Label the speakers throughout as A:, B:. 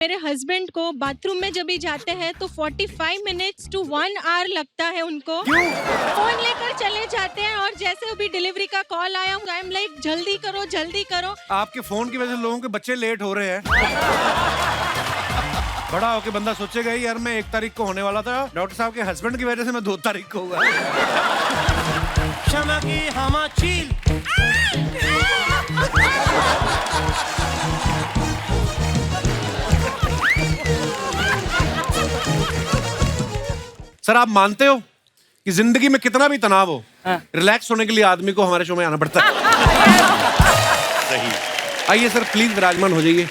A: मेरे हस्बैंड को बाथरूम में जब भी जाते हैं तो 45 मिनट्स टू 1 आवर लगता है उनको। फोन लेकर चले जाते हैं और जैसे अभी डिलीवरी का कॉल आया, आई एम लाइक जल्दी करो जल्दी करो।
B: आपके फोन की वजह से लोगों के बच्चे लेट हो रहे हैं। बड़ा होके बंदा सोचेगा यार मैं 1 तारीख को होने वाला था, डॉक्टर साहब के हस्बैंड की वजह से मैं 2 तारीख को हुआ।
C: क्षमा की हमा चील।
B: सर आप मानते हो कि जिंदगी में कितना भी तनाव हो, रिलैक्स होने के लिए आदमी को हमारे शो में आना पड़ता है।
D: सही।
B: आइए सर प्लीज विराजमान हो जाइए।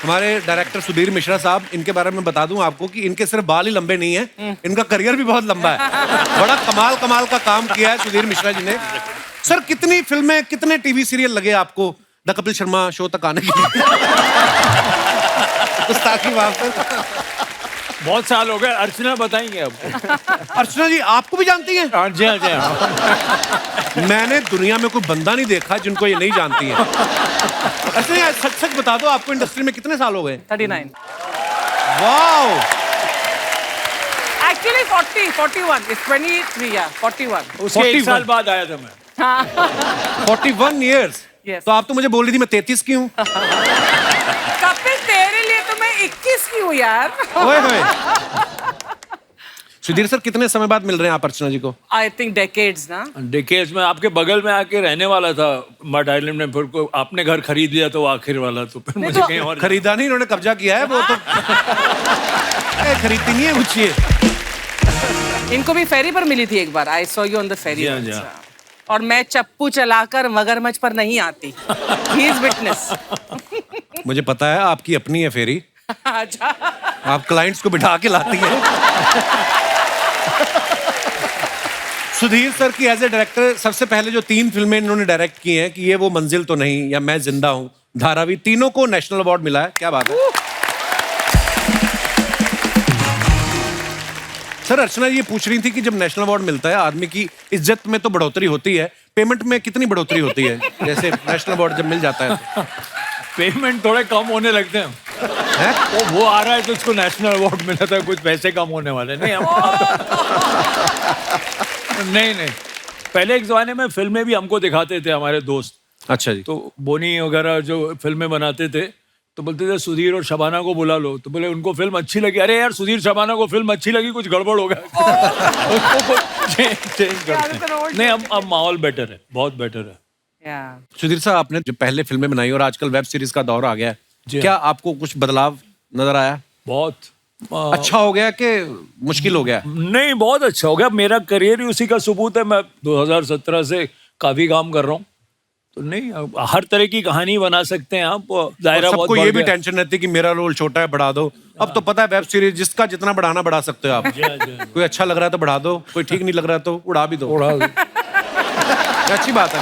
B: हमारे डायरेक्टर सुधीर मिश्रा साहब, इनके बारे में बता दूं आपको कि इनके सिर्फ बाल ही लंबे नहीं है, इनका करियर भी बहुत लंबा है। बड़ा कमाल का काम किया है सुधीर मिश्रा जी ने। सर कितनी फिल्में, कितने टीवी सीरियल लगे आपको द कपिल शर्मा शो तक आने के लिए? गुस्ताखी माफ कर।
E: बहुत साल हो गए। अर्चना बताएंगे अब।
B: अर्चना जी आपको भी जानती हैं?
E: हाँ जी, हाँ जी, हाँ।
B: मैंने दुनिया में कोई बंदा नहीं देखा जिनको ये नहीं जानती है। अच्छा यार सच बता दो, आपको इंडस्ट्री में कितने साल हो गए?
F: 39।
B: वाओ।
F: Actually 40, 41. It's 23, yeah, 41.
E: उसके 1 साल बाद आया था मैं।
B: 41 years?
F: Yes.
B: तो आप तो मुझे बोल रही थी मैं 33 की हूँ।
F: कपिल तेरे लिए तो मैं 21 की हूँ यार।
B: ओए होए। सुधीर सर कितने समय बाद मिल रहे हैं आप अर्चना जी को?
F: I think decades ना।
E: डिकेड्स में आपके बगल में आके रहने वाला था मड आइलैंड में, फिर को आपने घर खरीद लिया तो आखिर वाला, तो फिर मुझे कहीं और
B: खरीदा नहीं, इन्होंने कब्जा किया है वो तो। खरीदती नहीं है कुछ ये।
F: इनको भी फेरी पर मिली थी एक बार। I saw you on the ferry.
E: जी, हाँ।
F: और मैं चप्पू चलाकर मगरमच्छ पर नहीं आती। He is witness.
B: मुझे पता है आपकी अपनी है फेरी,
F: अच्छा।
B: आप क्लाइंट्स को बिठा के लाती हैं। सुधीर सर की एज ए डायरेक्टर सबसे पहले जो 3 फिल्में इन्होंने डायरेक्ट की हैं कि ये वो मंजिल तो नहीं, या मैं जिंदा हूं, धारावी, तीनों को नेशनल अवार्ड मिला है। क्या बात है सर। अर्चना ये पूछ रही थी कि जब नेशनल अवार्ड मिलता है आदमी की इज्जत में तो बढ़ोतरी होती है, पेमेंट में कितनी बढ़ोतरी होती है जैसे नेशनल अवार्ड जब मिल जाता है?
E: पेमेंट थोड़े कम होने लगते हैं। तो वो आ रहा है तो उसको नेशनल अवार्ड मिला था, कुछ पैसे कम होने वाले नहीं नहीं। पहले एक जमाने में फिल्में भी हमको दिखाते थे हमारे दोस्त।
B: अच्छा जी।
E: तो बोनी वगैरह जो फिल्में बनाते थे तो बोलते थे सुधीर और शबाना को बुला लो, तो बोले उनको फिल्म अच्छी लगी। अरे यार सुधीर शबाना को फिल्म अच्छी लगी, कुछ गड़बड़ हो गया। उसको चेंज करते हैं। नहीं अब माहौल बेटर है, बहुत बेटर है।
B: सुधीर साहब आपने जो पहले फिल्में बनाई और आजकल वेब सीरीज का दौर आ गया है, क्या आपको कुछ बदलाव नजर आया?
E: बहुत
B: अच्छा हो गया कि मुश्किल हो गया?
E: नहीं, बहुत अच्छा हो गया। मेरा करियर ही उसी का सबूत है। मैं 2017 से काफी काम कर रहा हूँ, तो नहीं हर तरह की कहानी बना सकते हैं आप। दायरा बहुत
B: सबको ये भी टेंशन रहती है कि मेरा रोल छोटा है, बढ़ा दो। अब तो पता है वेब सीरीज जिसका जितना बढ़ाना बढ़ा सकते हो आप। कोई अच्छा लग रहा है तो बढ़ा दो, कोई ठीक नहीं लग रहा है तो उड़ा भी दो। अच्छी बात है।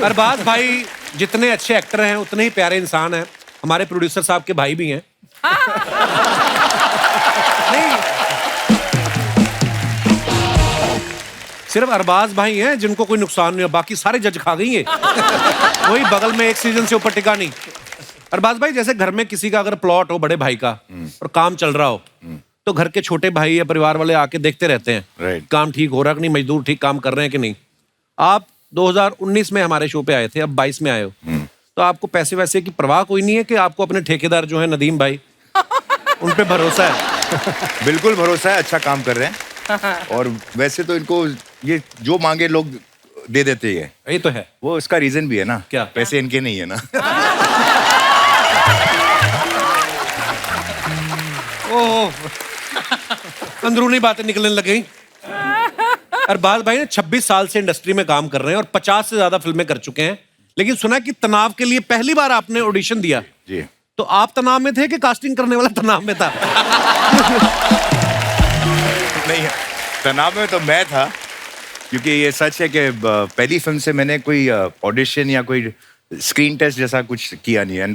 B: अरबाज भाई जितने अच्छे एक्टर हैं उतने ही प्यारे इंसान हैं। हमारे प्रोड्यूसर साहब के भाई भी हैं। नहीं, सिर्फ अरबाज भाई हैं जिनको कोई नुकसान नहीं हो, बाकी सारे जज खा गई है। वही बगल में एक सीजन से ऊपर टिका नहीं। अरबाज भाई जैसे घर में किसी का अगर प्लॉट हो बड़े भाई का और काम चल रहा हो, तो घर के छोटे भाई या परिवार वाले आके देखते रहते हैं काम ठीक हो रहा कि नहीं, मजदूर ठीक काम कर रहे हैं कि नहीं। आप 2019 में हमारे शो पे आए थे, अब 22 में आए हो, तो आपको पैसे वैसे की परवाह कोई नहीं है कि आपको अपने ठेकेदार जो है नदीम भाई, उन पे भरोसा है?
D: बिल्कुल भरोसा है, अच्छा काम कर रहे हैं। और वैसे तो इनको ये जो मांगे लोग दे देते हैं।
B: ये तो है।
D: वो इसका रीजन भी है ना।
B: क्या?
D: पैसे इनके नहीं है ना।
B: ओह, अंदरूनी बातें निकलने लग गई। अरबाज भाई ने 26 साल से इंडस्ट्री में काम कर रहे हैं और 50 से ज्यादा फिल्में कर चुके हैं, लेकिन सुना कि तनाव के लिए पहली बार आपने ऑडिशन दिया
D: जी।
B: तो आप तनाव में थे कि कास्टिंग करने वाला तनाव में था?
D: नहीं, तनाव में तो मैं था, क्योंकि ये सच है कि पहली फिल्म से मैंने कोई ऑडिशन या कोई स्क्रीन टेस्ट जैसा कुछ किया नहीं है।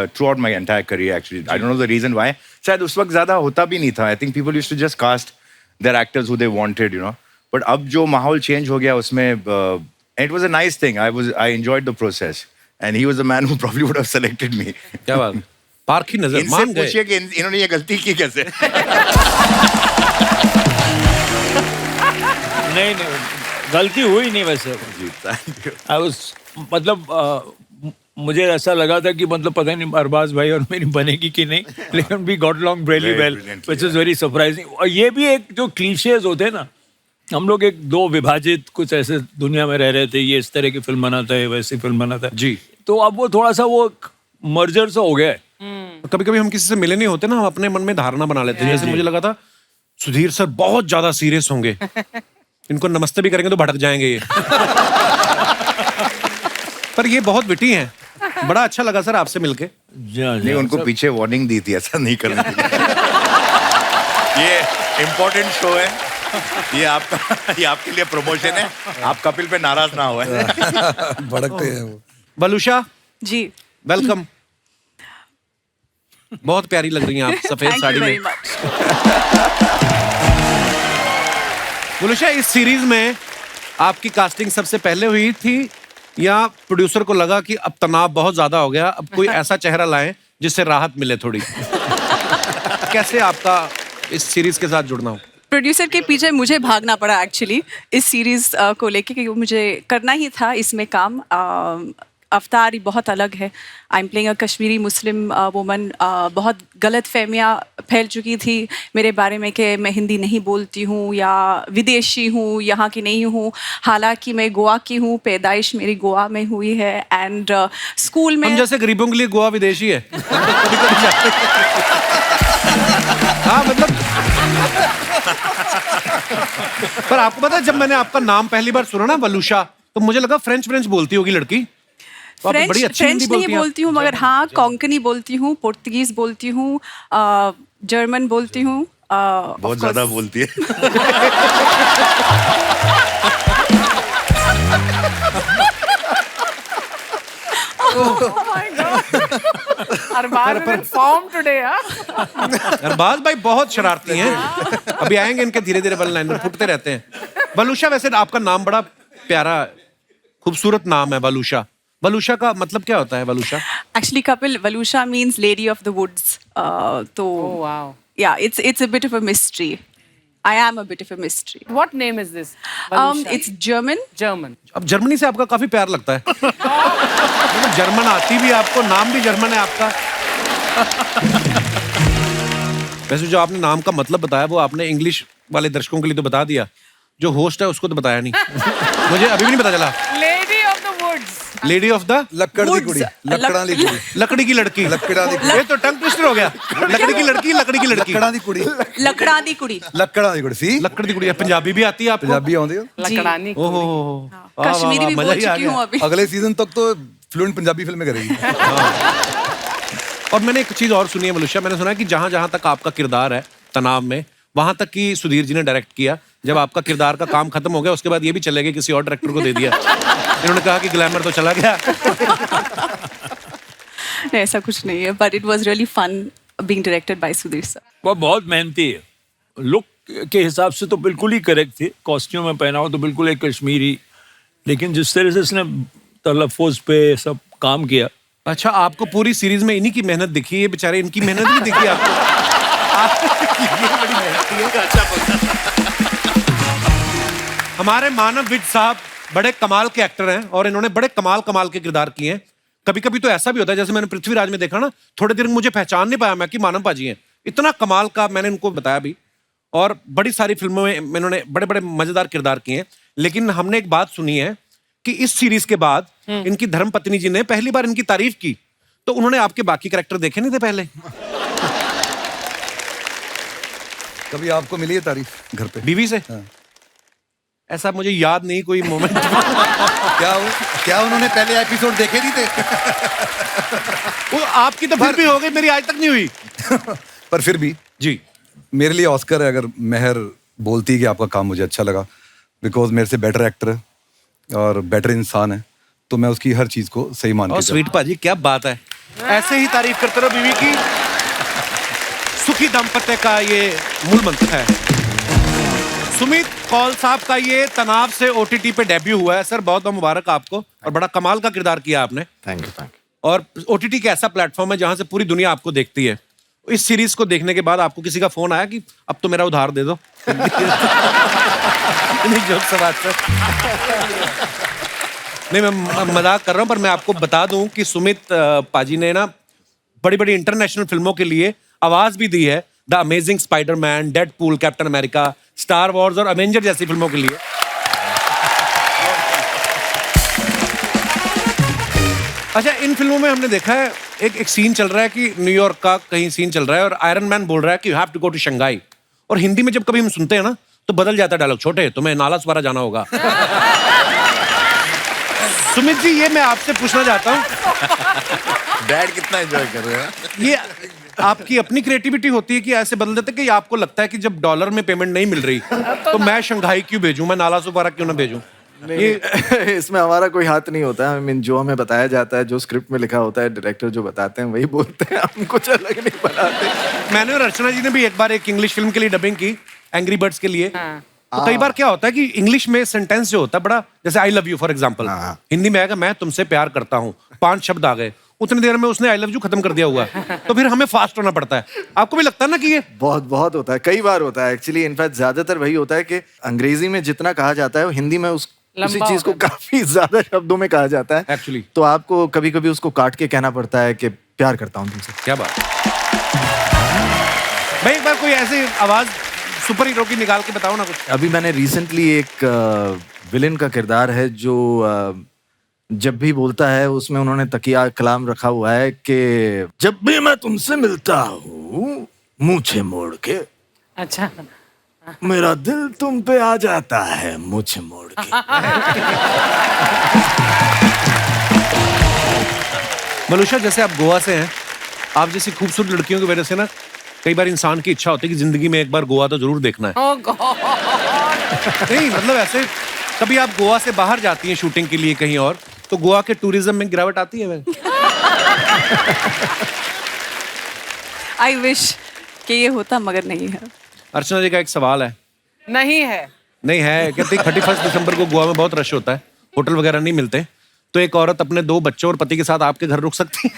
D: Throughout my entire career actually, I don't know the reason why. शायद उस वक्त ज्यादा होता भी नहीं था। I think people used to just cast their actors who they wanted, you know. But अब जो माहौल चेंज हो गया उसमें, it was a nice thing. I enjoyed the process and he was the man who probably would have selected me.
B: क्या बात है? पारखी नजर
D: इनसे
B: मान गए।
D: पूछिए कि इन्होंने ये गलती की कैसे?
E: नहीं गलती हुई नहीं वैसे।
D: जी, thank you.
E: आई वाज मतलब मुझे ऐसा लगा था कि मतलब पता नहीं अरबाज भाई और मेरी बनेगी कि नहीं, लेकिन we got along really
D: Very
E: well,
D: brilliantly,
E: which is very surprising. और ये भी एक जो क्लीशेज होते हैं ना, हम लोग एक दो विभाजित कुछ ऐसे दुनिया में रह रहे थे, ये इस तरह की फिल्म बनाता है, वैसी फिल्म बनाता है
B: जी।
E: तो अब वो थोड़ा सा वो मर्जर सा हो गया है।
B: कभी कभी हम किसी से मिले नहीं होते ना, हम अपने मन में धारणा बना लेते हैं। जैसे मुझे लगा था सुधीर सर बहुत ज्यादा सीरियस होंगे, इनको नमस्ते भी करेंगे तो भटक जाएंगे ये। पर ये बहुत विटी हैं। बड़ा अच्छा लगा सर आपसे मिलके।
D: नहीं, उनको पीछे वार्निंग दी थी ऐसा नहीं करना। ये इम्पोर्टेंट शो है, ये आपके लिए प्रमोशन है, आप कपिल पे नाराज ना हो।
C: भड़कते हैं वो।
B: बलूशा
G: जी,
B: वेलकम। बहुत प्यारी लग रही हैं आप सफेद
G: थैंक
B: साड़ी
G: यू
B: में।
G: Very much.
B: बलूशा, इस सीरीज में आपकी कास्टिंग सबसे पहले हुई थी या प्रोड्यूसर को लगा कि अब तनाव बहुत ज्यादा हो गया, अब कोई ऐसा चेहरा लाएं जिससे राहत मिले थोड़ी? कैसे आपका इस सीरीज के साथ जुड़ना हो?
G: प्रोड्यूसर के पीछे मुझे भागना पड़ा एक्चुअली इस सीरीज को लेके, क्योंकि मुझे करना ही था इसमें काम। अवतार ही बहुत अलग है। I am playing a Kashmiri Muslim woman. बहुत गलत फहमियाँ फैल चुकी थी मेरे बारे में कि मैं हिंदी नहीं बोलती हूँ या विदेशी हूँ, यहाँ की नहीं हूँ। हालांकि मैं गोवा की हूँ, पैदाइश मेरी गोवा में हुई है। एंड स्कूल में
B: हम जैसे गरीबों के लिए गोवा विदेशी है। कभी-कभी जाते हैं। हाँ मतलब पर आपको पता है, जब मैंने आपका नाम पहली बार सुना ना बलूशा, तो मुझे लगा फ्रेंच बोलती होगी लड़की। तो आप बड़ी अच्छी हिंदी
G: फ्रेंच नहीं
B: बोलती हैं।
G: बोलती हूँ, मगर हाँ कोंकणी बोलती हूँ, पुर्तगीज बोलती हूँ, जर्मन बोलती हूँ।
D: बहुत ज्यादा बोलती है।
B: अरबाज भाई बहुत शरारती हैं। अभी आएंगे इनके धीरे धीरे वन लाइनर फुटते रहते हैं। बलूशा, वैसे आपका नाम बड़ा प्यारा खूबसूरत नाम है बलूशा। बलूशा का मतलब क्या होता है बलूशा?
G: Actually, Kapil, Valusha means lady of the woods. So, yeah, it's a bit of a mystery. I am a bit of a mystery.
F: What name is this? Valusha?
G: It's German.
F: German.
B: अब Germany से आपका काफी प्यार लगता है। मतलब German आती भी आपको, नाम भी जर्मन है आपका। वैसे जो आपने नाम का मतलब बताया वो आपने इंग्लिश वाले दर्शकों के लिए तो बता दिया, जो होस्ट है उसको तो बताया नहीं। मुझे अभी भी नहीं पता चला।
F: Lady of the woods.
B: Lady of the
C: ਲੱਕੜ ਦੀ ਕੁੜੀ, ਲੱਕੜਾਂ ਦੀ ਕੁੜੀ,
B: लकड़ी की लड़की।
C: ਲੱਕੜਾਂ ਦੀ
B: ये तो टंग ट्विस्टर हो गया। लकड़ी की लड़की, लकड़ी की लड़की।
C: ਲੱਕੜਾਂ ਦੀ ਕੁੜੀ,
G: लकड़ा दी कुड़ी।
C: ਲੱਕੜਾਂ ਦੀ ਕੁੜੀ ਸੀ।
B: लकड़ी की कुड़ी। पंजाबी भी आती है आपको?
C: पंजाबी आਉਂਦੇ हो?
F: लकड़ानी.
B: ओहो,
G: कश्मीरी भी बोल चुकी हूँ अभी।
C: अगले सीजन तक तो फ्लुएंट पंजाबी फिल्में करेगी।
B: और मैंने एक चीज और सुनी है बलूशा, मैंने सुना है कि जहां जहां तक आपका किरदार है तनाव में, वहां तक की सुधीर जी ने डायरेक्ट किया। जब आपका किरदार का काम खत्म हो गया उसके बाद ये भी चले गए, किसी और डायरेक्टर को दे दिया। इन्होंने कहा कि ग्लैमर तो चला गया।
G: नहीं, ऐसा कुछ नहीं है, but it was really fun being directed by Sudhir sir.
E: वो बहुत मेहनती है। लुक के हिसाब से तो बिल्कुल ही करेक्ट थे, कॉस्ट्यूम में पहना हो तो बिल्कुल एक कश्मीरी, लेकिन जिस तरह से इसने तलफ़ुज़ पे सब काम किया।
B: अच्छा, आपको पूरी सीरीज में इन्हीं की मेहनत दिखी है? बेचारे इनकी मेहनत भी दिखी आपको? ये बड़ी मेहनती है। हमारे मानव विज साहब बड़े कमाल के एक्टर हैं और इन्होंने बड़े कमाल के किरदार किए हैं। कभी कभी तो ऐसा भी होता है, जैसे मैंने पृथ्वीराज में देखा ना, थोड़े देर मुझे पहचान नहीं पाया मैं कि मानव पाजी हैं। इतना कमाल का मैंने इनको बताया भी। और बड़ी सारी फिल्मों में इन्होंने बड़े बड़े मजेदार किरदार किए हैं। लेकिन हमने एक बात सुनी है कि इस सीरीज के बाद इनकी धर्मपत्नी जी ने पहली बार इनकी तारीफ की, तो उन्होंने आपके बाकी कैरेक्टर देखे नहीं थे पहले?
C: कभी आपको मिली है तारीफ घर पे
B: बीवी से? ऐसा मुझे याद नहीं कोई मोमेंट।
C: क्या उन्होंने पहले एपिसोड देखे नहीं थे?
B: वो आपकी तो फिर भी हो गई, मेरी आज तक नहीं हुई।
C: पर फिर भी
B: जी,
C: मेरे लिए ऑस्कर है अगर मेहर बोलती कि आपका काम मुझे अच्छा लगा, बिकॉज मेरे से बेटर एक्टर है और बेटर इंसान है, तो मैं उसकी हर चीज को सही मान
B: और
C: के
B: स्वीट पाजी क्या बात है, ऐसे ही तारीफ करते रहो बीवी की। सुखी दाम्पत्य का ये मूल मंत्र है। सुमित कौल साहब का ये तनाव से OTT पे डेब्यू हुआ है सर, बहुत बहुत मुबारक आपको, और बड़ा कमाल का किरदार किया आपने।
H: Thank you.
B: और OTT एक ऐसा प्लेटफॉर्म है जहां से पूरी दुनिया आपको देखती है। इस सीरीज को देखने के बाद आपको किसी का फोन आया कि अब तो मेरा उधार दे दो? नहीं, जोक से बात सर। नहीं, मैं मजाक कर रहा हूं, पर मैं आपको बता दूं कि सुमित पाजी ने ना बड़ी बड़ी इंटरनेशनल फिल्मों के लिए आवाज भी दी है। The amazing Spiderman, Deadpool, captain America, star Wars और अवेंजर जैसी फिल्मों के लिए। अच्छा, इन फिल्मों में हमने देखा है एक सीन चल रहा है कि न्यूयॉर्क का कहीं सीन चल रहा है और आयरन मैन बोल रहा है कि you have to go to Shanghai, और हिंदी में जब कभी हम सुनते हैं ना तो बदल जाता है डायलॉग, छोटे तुम्हें नालासवारा जाना होगा। सुमित जी, ये मैं आपसे पूछना चाहता हूँ,
H: डैड कितना एंजॉय कर रहे हैं?
B: ये आपकी अपनी क्रिएटिविटी होती है कि ऐसे बदल देते कि आपको लगता है कि जब डॉलर में पेमेंट नहीं मिल रही तो मैं शंघाई क्यों भेजूं, मैं नालासवारा क्यों ना भेजूं?
H: नहीं, इसमें हमारा कोई हाथ नहीं होता है। I mean, जो हमें बताया जाता है, जो स्क्रिप्ट में लिखा होता है, डायरेक्टर जो बताते हैं वही बोलते हैं, हम कुछ अलग नहीं बनाते।
B: मैंने और अर्चना जी ने भी एक बार एक इंग्लिश फिल्म के लिए डबिंग की, एंग्री बर्ड्स के लिए। तो कई बार क्या होता है कि इंग्लिश में सेंटेंस जो होता है बड़ा, जैसे I love you for example, Hindi में आएगा मैं तुमसे प्यार करता हूँ, 5 शब्द आ गए, उतनी देर में उसने आई लव यू खत्म कर दिया हुआ है, तो फिर हमें फास्ट होना पड़ता है। आपको भी लगता है ना कि ये
H: बहुत होता है, कई बार होता है एक्चुअली। इनफैक्ट ज्यादातर वही होता है कि अंग्रेजी में जितना कहा जाता है वो हिंदी में उसी चीज को काफी ज्यादा शब्दों में कहा जाता है
B: एक्चुअली।
H: तो आपको कभी कभी उसको काट के कहना पड़ता है कि प्यार करता हूँ तुमसे।
B: क्या बात। भाई एक बार कोई ऐसी आवाज सुपर हीरो की निकाल के बताओ ना कुछ।
H: अभी मैंने रिसेंटली एक विलेन का किरदार है जो जब भी बोलता है उसमें उन्होंने तकिया कलाम रखा हुआ है कि जब भी मैं तुमसे मिलता हूँ मूछें मोड़ के,
F: अच्छा,
H: मेरा दिल तुम पे आ जाता है मूछें मोड़ के।
B: मनुष्य, जैसे आप गोवा से हैं, आप जैसी खूबसूरत लड़कियों की वजह से ना कई बार इंसान की इच्छा होती है कि जिंदगी में एक बार गोवा तो जरूर देखना है।
F: Oh God!
B: नहीं मतलब ऐसे कभी आप गोवा से बाहर जाती हैं शूटिंग के लिए कहीं और, तो गोवा के टूरिज्म में गिरावट आती है?
G: आई विश कि ये होता, मगर नहीं है।
B: अर्चना जी का एक सवाल है।
F: नहीं है।
B: नहीं है, कहते 31 दिसंबर को गोवा में बहुत रश होता है, होटल वगैरह नहीं मिलते, तो एक औरत अपने 2 बच्चों और पति के साथ आपके घर रुक सकती है?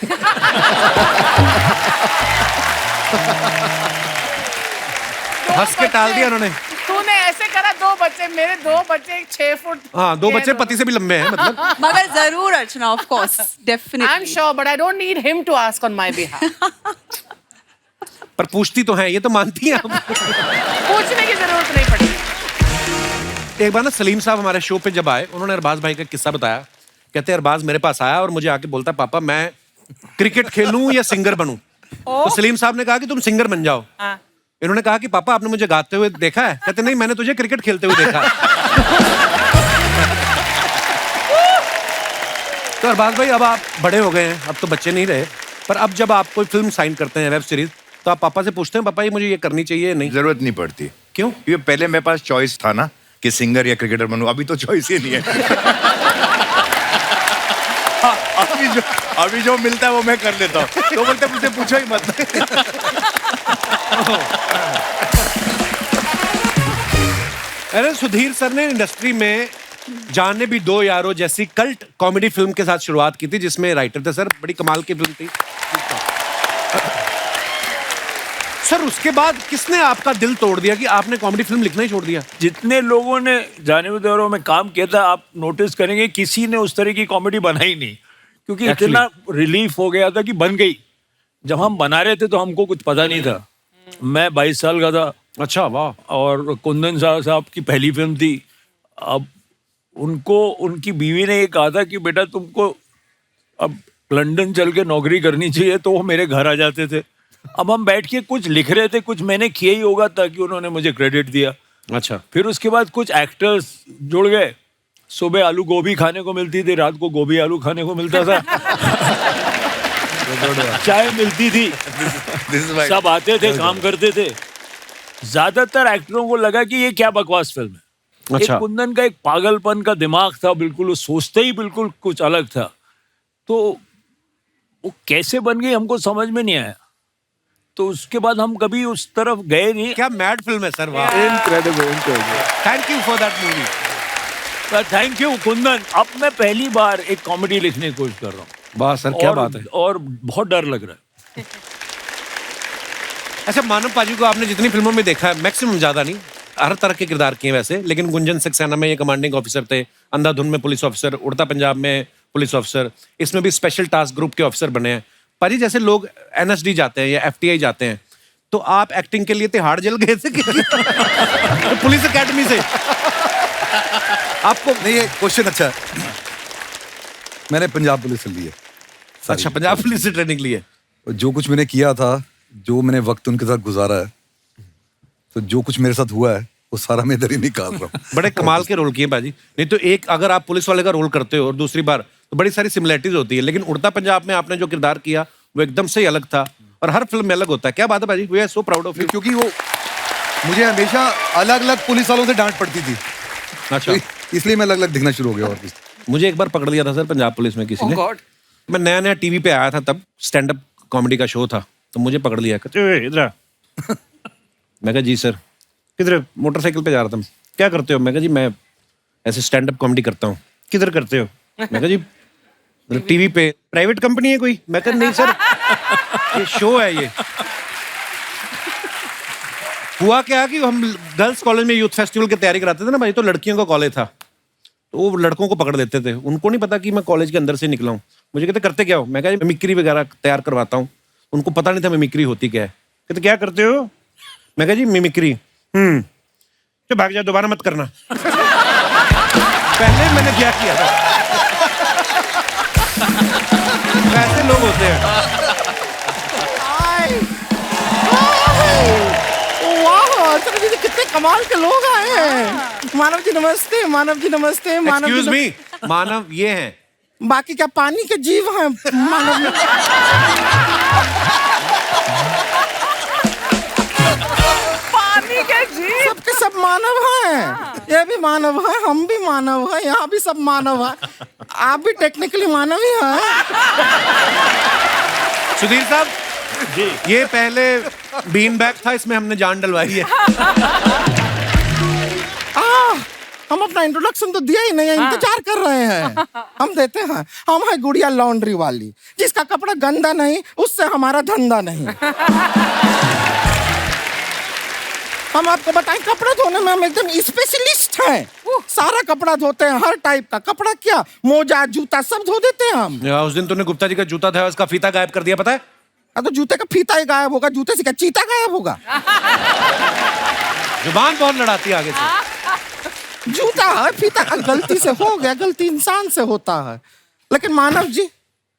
B: हंस के टाल दिया उन्होंने।
F: तूने ऐसे करा, 2 बच्चे, मेरे 2 बच्चे 6 फुट।
B: हाँ, 2 बच्चे पति से भी लंबे हैं मतलब।
G: मगर जरूर Archana, of course,
F: I am
G: definitely.
F: Sure, but I don't need him to ask on my behalf.
B: पर पूछती तो हैं, ये तो मानती हैं आप।
F: पूछने की जरूरत नहीं पड़ी।
B: एक बार ना सलीम साहब हमारे शो पे जब आए, उन्होंने अरबाज भाई का किस्सा बताया। कहते अरबाज मेरे पास आया और मुझे आके बोलता, पापा मैं क्रिकेट खेलूं या सिंगर बनूं? तो सलीम साहब ने कहा कि तुम सिंगर बन जाओ। इन्होंने कहा कि पापा आपने मुझे गाते हुए देखा है? कहते नहीं, मैंने तुझे क्रिकेट खेलते हुए देखा है। तो अरबाज भाई, अब आप बड़े हो गए हैं, अब तो बच्चे नहीं रहे, पर अब जब आप कोई फिल्म साइन करते हैं, वेब सीरीज, तो आप पापा से पूछते हैं, पापा ये मुझे ये करनी चाहिए? नहीं,
D: जरूरत नहीं पड़ती।
B: क्यों?
D: क्योंकि पहले मेरे पास चॉइस था ना कि सिंगर या क्रिकेटर बनूं, अभी तो चॉइस ही नहीं है। अभी जो मिलता है वो मैं कर लेता हूँ। तो बोलते मुझसे पूछो ही मत।
B: अरे सुधीर सर ने इंडस्ट्री में जाने भी दो यारो जैसी कल्ट कॉमेडी फिल्म के साथ शुरुआत की थी, जिसमें राइटर थे सर, बड़ी कमाल की फिल्म थी सर। उसके बाद किसने आपका दिल तोड़ दिया कि आपने कॉमेडी फिल्म लिखना ही छोड़ दिया?
E: जितने लोगों ने जाने भी दौरों में काम किया था, आप नोटिस करेंगे किसी ने उस तरह की कॉमेडी बनाई नहीं, क्योंकि इतना रिलीफ हो गया था कि बन गई। जब हम बना रहे थे तो हमको कुछ पता नहीं था। मैं 22 साल का था।
B: अच्छा, वाह।
E: और कुंदन साहब की पहली फिल्म थी। अब उनको उनकी बीवी ने ये कहा था कि बेटा तुमको अब लंदन चल के नौकरी करनी चाहिए, तो वो मेरे घर आ जाते थे। अब हम बैठ के कुछ लिख रहे थे, कुछ मैंने किया ही होगा, ताकि उन्होंने मुझे क्रेडिट दिया।
B: अच्छा। फिर
E: फिर उसके बाद कुछ एक्टर्स जुड़ गए। सुबह आलू गोभी खाने को मिलती थी, रात को गोभी आलू खाने को मिलता था। चाय मिलती थी, सब आते थे, काम करते थे। ज्यादातर एक्टरों को लगा कि ये क्या बकवास फिल्म है।
B: अच्छा।
E: एक कुंदन का एक पागलपन का दिमाग था, बिल्कुल वो सोचते ही बिल्कुल कुछ अलग था। तो वो कैसे बन गई हमको समझ में नहीं आया। तो उसके बाद हम कभी उस तरफ गए नहीं।
B: क्या मैड फिल्म है सर, वाह,
H: incredible.
B: Thank you for that movie.
E: Thank you Kundan. अब मैं पहली बार एक कॉमेडी लिखने की कोशिश कर रहा हूँ।
B: वाह सर, क्या बात है।
E: और बहुत डर लग रहा है।
B: अच्छा, मानव पाजी को आपने जितनी फिल्मों में देखा है, मैक्सिमम ज्यादा नहीं, हर तरह के किरदार किए वैसे, लेकिन गुंजन सक्सेना में ये कमांडिंग ऑफिसर थे, अंधाधुन में पुलिस ऑफिसर, उड़ता पंजाब में पुलिस ऑफिसर, इसमें भी स्पेशल टास्क ग्रुप के ऑफिसर बने हैं। पाजी जैसे लोग एनएसडी जाते हैं या एफटीआई जाते हैं, तो आप एक्टिंग के लिए तिहाड़ जेल गए थे तो पुलिस एकेडमी से आपको?
C: नहीं, ये क्वेश्चन अच्छा है। मैंने पंजाब पुलिस से ली है।
B: अच्छा, पंजाब पुलिस से ट्रेनिंग ली है।
C: जो कुछ मैंने किया था, जो मैंने वक्त उनके साथ गुजारा है, तो जो कुछ मेरे साथ हुआ है वो सारा मैं इधर ही निकाल रहा हूँ।
B: बड़े कमाल के रोल किए बाजी। नहीं तो एक अगर आप पुलिस वाले का रोल करते हो और दूसरी बार, तो बड़ी सारी सिमिलरिटीज होती है, लेकिन उड़ता पंजाब में आपने जो किरदार किया वो एकदम से ही अलग था, और हर फिल्म में अलग होता है। क्या बात है बाजी, we are so proud of you.
C: क्योंकि वो मुझे हमेशा अलग अलग पुलिस वालों से डांट पड़ती थी,
B: अच्छा,
C: तो इसलिए मैं अलग अलग दिखना शुरू हो गया। और कुछ
B: मुझे एक बार पकड़ लिया था सर पंजाब पुलिस में किसी ने। मैं नया नया टीवी पे आया था, तब स्टैंड अप कॉमेडी का शो था, तो मुझे पकड़ लिया, कहते "ओए, इधर आ।" मैं कहा जी सर। किधर? मोटरसाइकिल पे जा रहा था। क्या करते हो? मैं कहा जी मैं ऐसे स्टैंड अप कॉमेडी करता हूँ। किधर करते हो? मैं कहा जी टीवी पे। प्राइवेट कंपनी है कोई? मैं कहा नहीं सर, ये शो है ये। हुआ क्या कि हम गर्ल्स कॉलेज में यूथ फेस्टिवल की तैयारी कराते थे ना भाई, तो लड़कियों का कॉलेज था, तो वो लड़कों को पकड़ लेते थे। उनको नहीं पता कि मैं कॉलेज के अंदर से निकला हूँ। मुझे कहते करते क्या हो? मैं कहा मिमिक्री वगैरह तैयार करवाता हूँ। उनको पता नहीं था मिमिक्री होती क्या है। कहते क्या करते हो? मैं कहा जी मिमिक्री। तो भाग जाओ, दोबारा मत करना। पहले मैंने क्या किया था। वैसे लोग होते हैं।
I: वाह, सर जी कितने कमाल के लोग आए हैं। मानव जी नमस्ते, मानव जी नमस्ते। मानव
B: एक्सक्यूज
I: जी
B: मी, मानव ये हैं।
I: बाकी क्या पानी के जीव हैं मानव?
F: पानी के जीव
I: सबके सब मानव हैं। ये भी मानव है, हम भी मानव है, यहाँ भी सब मानव है। आप भी टेक्निकली मानव ही हैं।
B: सुधीर साहब जी, ये पहले बीन बैग था, इसमें हमने जान डलवाई है।
I: हम अपना इंट्रोडक्शन तो दिया ही नहीं है, इंतजार कर रहे हैं। हम देते हैं। हम है गुड़िया लॉन्ड्री वाली, जिसका कपड़ा गंदा नहीं, उससे हमारा धंधा नहीं। हम आपको बताएं, कपड़े धोने में हम एकदम स्पेशलिस्ट हैं। सारा कपड़ा धोते हैं, हर टाइप का कपड़ा, क्या मोजा जूता सब धो देते हैं हम।
B: उस दिन तूने गुप्ता जी का जूता था, उसका फीता गायब कर दिया, पता है?
I: तो जूते का फीता ही गायब होगा, जूते से क्या चीता गायब होगा?
B: जुबान बहुत लड़ाती है आगे से।
I: जूता है, फीता गलती से हो गया, गलती इंसान से होता है। लेकिन मानव जी,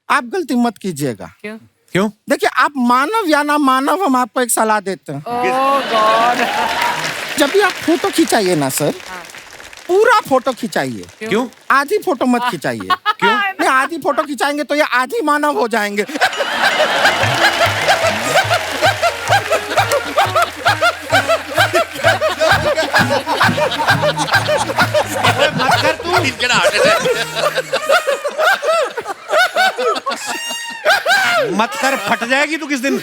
I: आप गलती मत कीजिएगा।
B: क्यों?
I: देखिए, आप मानव या ना मानव, हम आपको एक सलाह देते हैं।
F: ओह गॉड।
I: जब भी आप फोटो खिंचाइए ना सर, पूरा फोटो खिंचाइए।
B: क्यों?
I: आधी फोटो मत खिंचाइए।
B: क्यों?
I: नहीं, आधी फोटो खिंचाएंगे तो ये आधी मानव हो जाएंगे।
B: मत कर तू। मत कर, फट जाएगी तू किस दिन।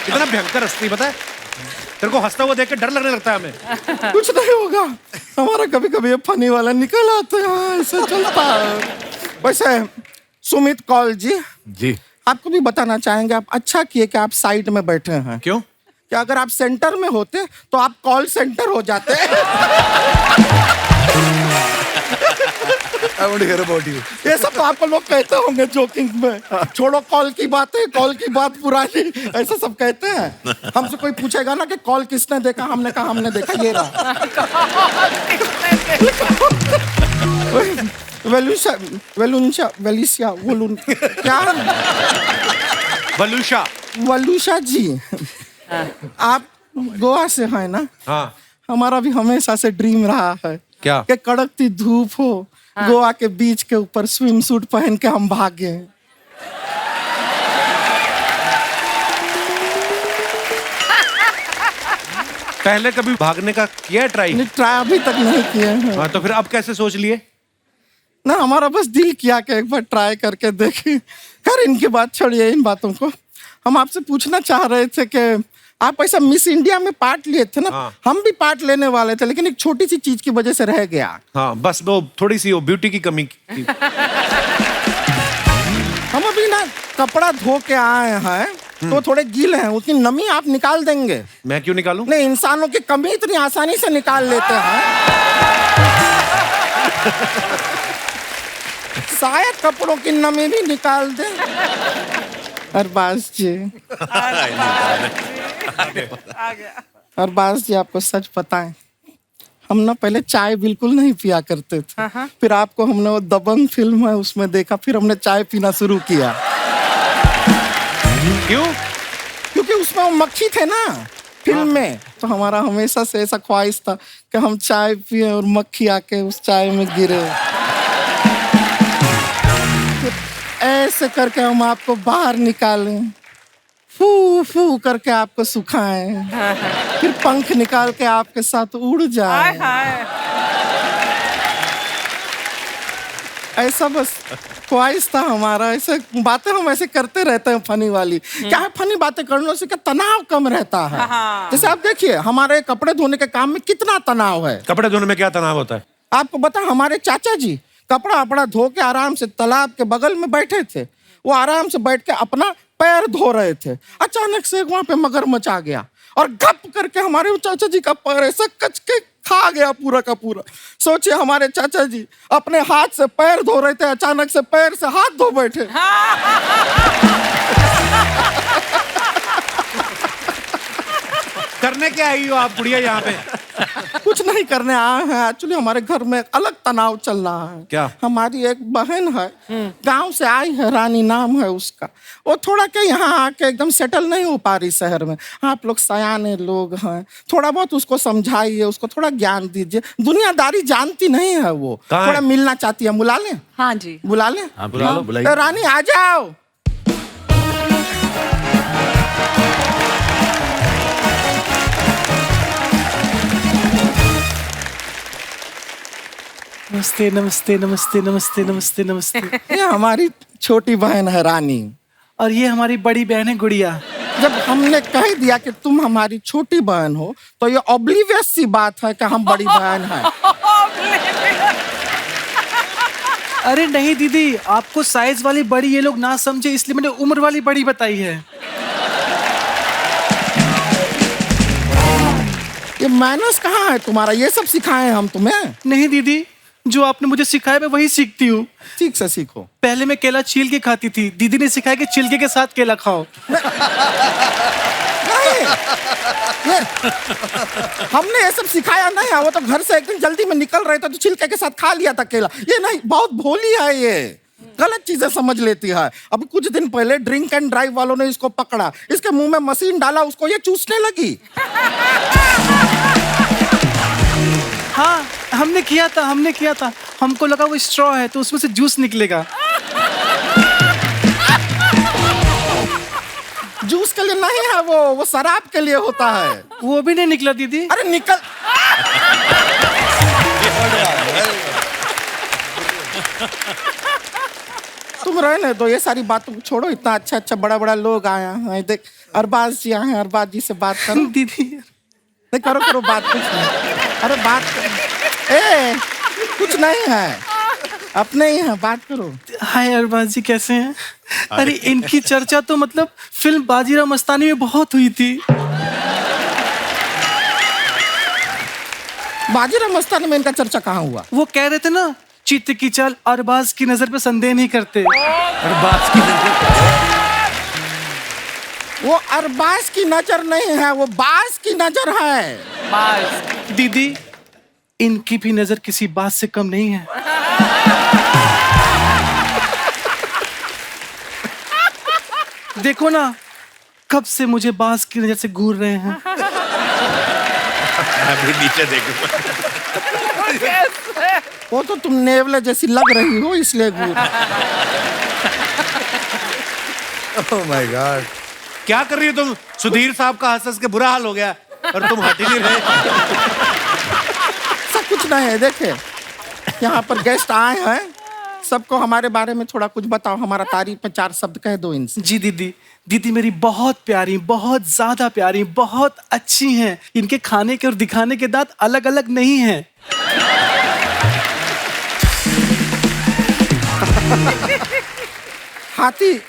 B: इतना भयंकर हंसती, पता है? तेरे को हंसता हुआ देख के डर लगने लगता है हमें।
I: कुछ नहीं होगा, हमारा कभी कभी ये फनी वाला निकल आता है, ऐसा चलता है। वैसे सुमित कौल जी, आपको भी बताना चाहेंगे, आप अच्छा किए कि आप साइड में बैठे हैं।
B: क्यों?
I: कि अगर आप सेंटर में होते तो आप कॉल सेंटर हो जाते।
C: I want to hear about you.
I: ये सब तो आपको लोग कहते होंगे जोकिंग में, छोड़ो कॉल की बातें, कॉल की बात पुरानी, ऐसा सब कहते हैं। हमसे कोई पूछेगा ना कि कॉल किसने देखा, हमने कहा हमने देखा, ये रहा। वेलुशा वेलुंशा वेलिसिया वोलुन क्या?
B: वलूशा।
I: वलुशा जी, आप गोवा से हैं ना?
B: हाँ।
I: हमारा भी हमेशा से ड्रीम रहा है
B: क्या?
I: कि कड़कती धूप हो, गोवा के बीच के ऊपर स्विम सूट पहन के हम भागे।
B: पहले कभी भागने का किया ट्राई?
I: नहीं, ट्राई अभी तक नहीं किए हैं।
B: हाँ, तो फिर अब कैसे सोच लिए?
I: ना, हमारा बस दिल किया कि एक बार ट्राई करके देखें। खैर, इनकी बात छोड़िए, इन बातों को। हम आपसे पूछना चाह रहे थे कि आप ऐसा मिस इंडिया में पार्ट लिए थे ना।
B: हाँ।
I: हम भी पार्ट लेने वाले थे, लेकिन एक छोटी सी चीज की वजह से रह गया।
B: हाँ, बस वो थोड़ी सी वो ब्यूटी की कमी की।
I: हम अभी ना कपड़ा धो के आए हैं, तो थोड़े गीले हैं, उतनी नमी आप निकाल देंगे?
B: मैं क्यों निकालूं?
I: नहीं, इंसानों की कमी इतनी आसानी से निकाल लेते हैं। शायद कपड़ों की नमी भी निकाल दे। अरबाज जी, अरबाज जी, आपको सच पता है, हम ना पहले चाय बिल्कुल नहीं पिया करते थे। फिर आपको हमने वो दबंग फिल्म है उसमें देखा, फिर हमने चाय पीना शुरू किया।
B: क्यों?
I: क्योंकि उसमें वो मक्खी थे ना फिल्म में, तो हमारा हमेशा से ऐसा ख्वाहिश था कि हम चाय पिए और मक्खी आके उस चाय में गिरे। फिर ऐसे करके हम आपको बाहर निकालें, फू फू करके आपको सुखाएं, फिर पंख निकाल के आपके साथ उड़ जाएं। ऐसा बस ख्वाहिश था हमारा। ऐसे बातें हम ऐसे करते रहते हैं फनी वाली। क्या है, फनी बातें करने से क्या तनाव कम रहता है। जैसे आप देखिए, हमारे कपड़े धोने के काम में कितना तनाव है।
B: कपड़े धोने में क्या तनाव होता है?
I: आपको बता, हमारे चाचा जी कपड़ा अपना धो के आराम से तालाब के बगल में बैठे थे। वो आराम से बैठ के अपना पैर धो रहे थे। अचानक से वहां पे मगरमच्छ आ गया और गप करके हमारे चाचा जी का पैर ऐसा कच के खा गया पूरा का पूरा। सोचिए, हमारे चाचा जी अपने हाथ से पैर धो रहे थे, अचानक से पैर से हाथ धो बैठे।
B: करने क्या आई हो आप बुढ़िया यहाँ पे?
I: कुछ नहीं करने आए हैं, एक्चुअली हमारे घर में एक अलग तनाव चल रहा है।
B: क्या?
I: हमारी एक बहन है, गांव से आई है, रानी नाम है उसका। वो थोड़ा के यहाँ आके एकदम सेटल नहीं हो पा रही शहर में। आप लोग सयाने लोग हैं, थोड़ा बहुत उसको समझाइए, उसको थोड़ा ज्ञान दीजिए। दुनियादारी जानती नहीं है वो,
B: कहाँ
I: थोड़ा
B: है?
I: मिलना चाहती है। बुला लें?
G: हाँ जी।
I: बुला लें?
H: हाँ, बुला लो, बुलाइए।
I: रानी आ जाओ।
J: नमस्ते नमस्ते नमस्ते नमस्ते नमस्ते नमस्ते।
I: ये हमारी छोटी बहन है रानी,
J: और ये हमारी बड़ी बहन है गुड़िया।
I: जब हमने कह दिया कि तुम हमारी छोटी बहन हो, तो ये ऑब्लिवियस सी बात है कि हम बड़ी बहन हैं।
J: अरे नहीं दीदी, आपको साइज वाली बड़ी ये लोग ना समझे, इसलिए मैंने उम्र वाली बड़ी बताई है।
I: ये मैनर्स कहाँ है तुम्हारा? ये सब सिखाए हम तुम्हें?
J: नहीं दीदी, जो आपने मुझे सिखाया मैं वही सीखती हूँ।
I: ठीक से सीखो।
J: पहले मैं केला छील के खाती थी, दीदी ने सिखाया कि छिलके के साथ केला खाओ।
I: नहीं, हमने ये सब सिखाया नहीं है। वो तो घर से एक दिन जल्दी में निकल रहे थे तो छिलके के साथ खा लिया था केला। ये नहीं, बहुत भोली है ये, गलत चीजें समझ लेती है। अब कुछ दिन पहले ड्रिंक एंड ड्राइव वालों ने इसको पकड़ा, इसके मुंह में मशीन डाला, उसको ये चूसने लगी।
J: हाँ, हमने किया था। हमको लगा वो स्ट्रॉ है तो उसमें से जूस निकलेगा।
I: जूस के लिए नहीं है वो शराब के लिए होता है।
J: वो भी नहीं निकला दीदी।
I: अरे निकल। तुम रहने दो, ये सारी बातों को छोड़ो। इतना अच्छा अच्छा बड़ा बड़ा लोग आया हैं। देख, अरबाज जी आए हैं, अरबाज जी से बात करो।
J: दीदी
I: नहीं, करो बात। कुछ नहीं, अरे बात करो। ए, कुछ नहीं है, अपने ही हैं, बात करो।
J: हाय अरबाज जी, कैसे हैं? अरे इनकी चर्चा तो मतलब फिल्म बाजीराव मस्तानी में बहुत हुई थी।
I: बाजीराव मस्तानी में इनका चर्चा कहाँ हुआ?
J: वो कह रहे थे ना, चित्त की चाल अरबाज की नजर पे संदेह नहीं करते।
B: अरबाज की नजर?
I: वो अरबाज की नजर नहीं है, वो बाज की नजर है।
F: बाज।
J: दीदी, इनकी भी नजर किसी बात से कम नहीं है। देखो ना, कब से मुझे बाज की नजर से घूर रहे हैं।
D: अभी नीचे देखो।
I: वो तो तुम नेवले जैसी लग रही हो, इसलिए घूर।
C: Oh my God.
B: क्या कर रही हो तुम? सुधीर साहब का हंस के बुरा हाल हो गया और तुम हट ही नहीं रहे।
I: सब कुछ नहीं है। देखे, यहाँ पर गेस्ट आए हैं, सबको हमारे बारे में थोड़ा कुछ बताओ, हमारा तारीफ में 4 शब्द कह दो इनसे।
J: जी दीदी, दीदी मेरी बहुत प्यारी, बहुत ज्यादा प्यारी, बहुत अच्छी हैं। इनके खाने के और दिखाने के दांत अलग अलग नहीं हैं।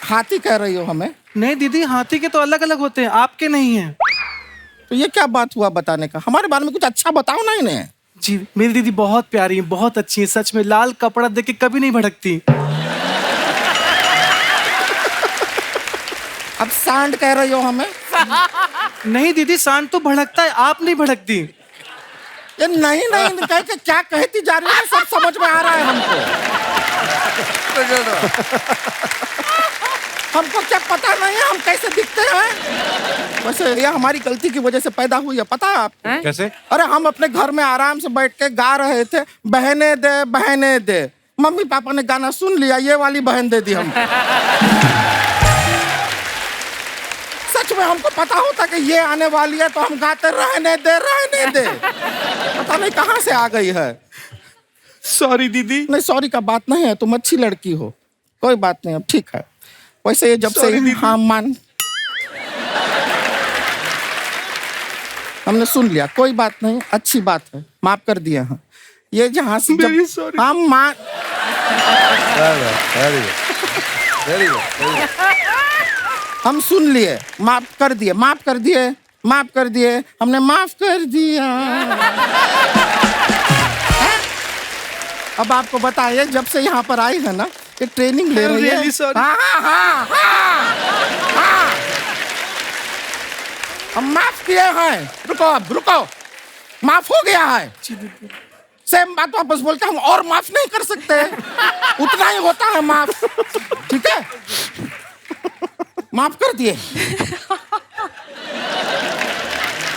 I: हाथी कह रही हो हमें?
J: नहीं दीदी, हाथी के तो अलग अलग होते हैं, आपके नहीं हैं।
I: तो ये क्या बात हुआ बताने का? हमारे बारे में कुछ अच्छा बताओ ना इन्हें।
J: जी मेरी दीदी बहुत प्यारी है, बहुत अच्छी है, सच में लाल कपड़ा देख के कभी नहीं भड़कती।
I: अब सांड कह रही हो हमें?
J: नहीं दीदी, सांड तो भड़कता है, आप नहीं भड़कती।
I: ये नहीं कह के क्या कहती जा रही है, सब समझ में आ रहा है हमको। हमको क्या पता नहीं है हम कैसे दिखते हैं। वैसे ये हमारी गलती की वजह से पैदा हुई है, पता है आपको?
B: कैसे?
I: अरे हम अपने घर में आराम से बैठ के गा रहे थे, बहने दे बहने दे। मम्मी पापा ने गाना सुन लिया, ये वाली बहन दे दी हम। सच में हमको पता होता कि ये आने वाली है तो हम गाते रहने दे रहने दे। पता नहीं कहाँ से आ गई है।
J: सॉरी दीदी।
I: नहीं सॉरी का बात नहीं है, तुम अच्छी लड़की हो, कोई बात नहीं, अब ठीक है। वैसे ये जब से हाँ मान हमने सुन लिया, कोई बात नहीं, अच्छी बात है, माफ कर दिए हैं। ये जहाँ से जब हम मान हम सुन लिए, माफ कर दिए, माफ कर दिए, माफ कर दिए, हमने माफ कर दिया। अब आपको बताइए, जब से यहाँ पर आई है ना, ये ट्रेनिंग ले रही है। हाँ। हम माफ किए हैं, रुको अब रुको, माफ हो गया है। सेम बात वापस बोल के हम और माफ नहीं कर सकते, उतना ही होता है माफ, ठीक है? माफ कर दिए।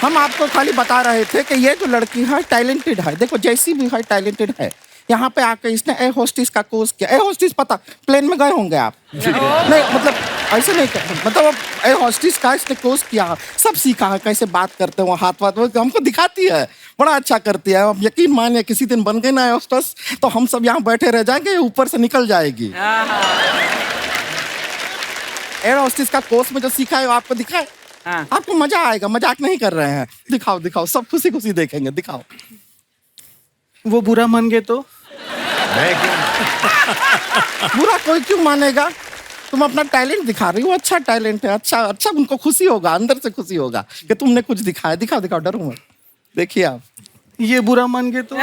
I: हम आपको खाली बता रहे थे कि ये जो लड़की है टैलेंटेड है, देखो जैसी भी है टैलेंटेड है। यहाँ पे आके इसने एयर होस्टेस का कोर्स किया। एयर होस्टेस पता, प्लेन में गए होंगे आप? नहीं मतलब ऐसे नहीं, मतलब एयर होस्टेस का इसने कोर्स किया, सब सीखा है, कैसे बात करते हैं, हाथ हमको दिखाती है, बड़ा अच्छा करती है। अब यकीन मानिए किसी दिन बन गए ना एयर होस्टेस तो हम सब यहाँ बैठे रह जाएंगे, ऊपर से निकल जाएगी। एयर होस्टेस का कोर्स में जो सीखा है वो आपको दिखाए, आपको मजा आएगा, मजाक नहीं कर रहे हैं। दिखाओ दिखाओ, सब खुशी खुशी देखेंगे, दिखाओ।
J: वो बुरा मान गए तो?
I: बुरा कोई क्यों मानेगा? तुम अपना टैलेंट दिखा रही हो, अच्छा टैलेंट है, अच्छा अच्छा, उनको खुशी होगा, अंदर से खुशी होगा कि तुमने कुछ दिखाया। दिखाओ दिखाओ, डरो मत, देखिए आप।
J: ये बुरा मान गए तो?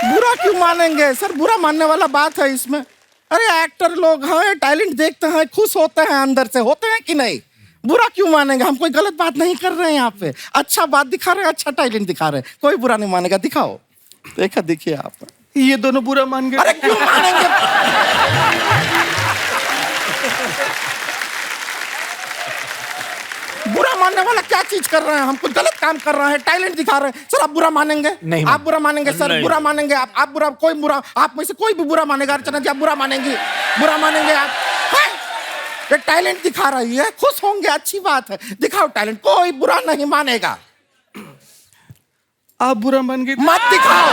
I: बुरा क्यों मानेंगे सर? बुरा मानने वाला बात है इसमें? अरे एक्टर लोग हैं, टैलेंट देखते हैं, खुश होते हैं, अंदर से होते हैं कि नहीं? बुरा क्यों मानेंगे? हम कोई गलत बात नहीं कर रहे हैं यहाँ पे, अच्छा बात दिखा रहे हैं, अच्छा टैलेंट दिखा रहे हैं, कोई बुरा नहीं मानेगा। दिखाओ, देखा, देखिए आप।
J: ये दोनों बुरा मान गए।
I: अरे क्यों मानेंगे? बुरा मानने वाला क्या चीज कर रहे हैं? हम कुछ गलत काम कर रहे हैं, टैलेंट दिखा रहे हैं, सर आप बुरा मानेंगे?
H: नहीं,
I: आप बुरा मानेंगे सर? बुरा मानेंगे आप बुरा, कोई बुरा, आप में से कोई भी बुरा मानेगा? अर्चना जी आप बुरा मानेंगी? बुरा मानेंगे आप? ये टैलेंट दिखा रही है, खुश होंगे, अच्छी बात है, दिखाओ टैलेंट, कोई बुरा नहीं मानेगा।
J: आप बुरा मान गए?
I: मत दिखाओ,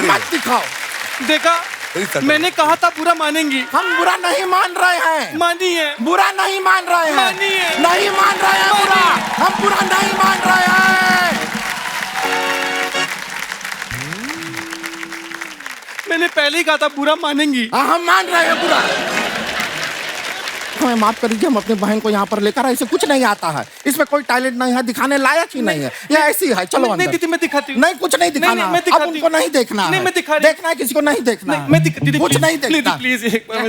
I: मत दिखाओ।
J: देखा, मैंने कहा था बुरा मानेंगी।
I: हम बुरा नहीं मान रहे हैं।
J: मानिए।
I: बुरा नहीं मान रहे हैं।
J: मानिए।
I: नहीं मान रहे हैं बुरा, हम बुरा नहीं मान रहे हैं।
J: मैंने पहले ही कहा था बुरा मानेंगी।
I: हाँ, हम मान रहे हैं बुरा। हमें माफ कर दीजिए, हम अपने बहन को यहाँ पर लेकर आए, इसे कुछ नहीं आता है, इसमें कोई टैलेंट नहीं है, दिखाने लायक ही नहीं है, ये ऐसी है। चलो अंदर।
J: नहीं दीदी मैं दिखाती हूँ।
I: नहीं कुछ नहीं दिखाना, अब उनको नहीं देखना है।
J: मैं दिखा
I: देखना है किसी को नहीं देखना है।
J: मैं दीदी
I: कुछ नहीं देखना।
J: प्लीज एक बार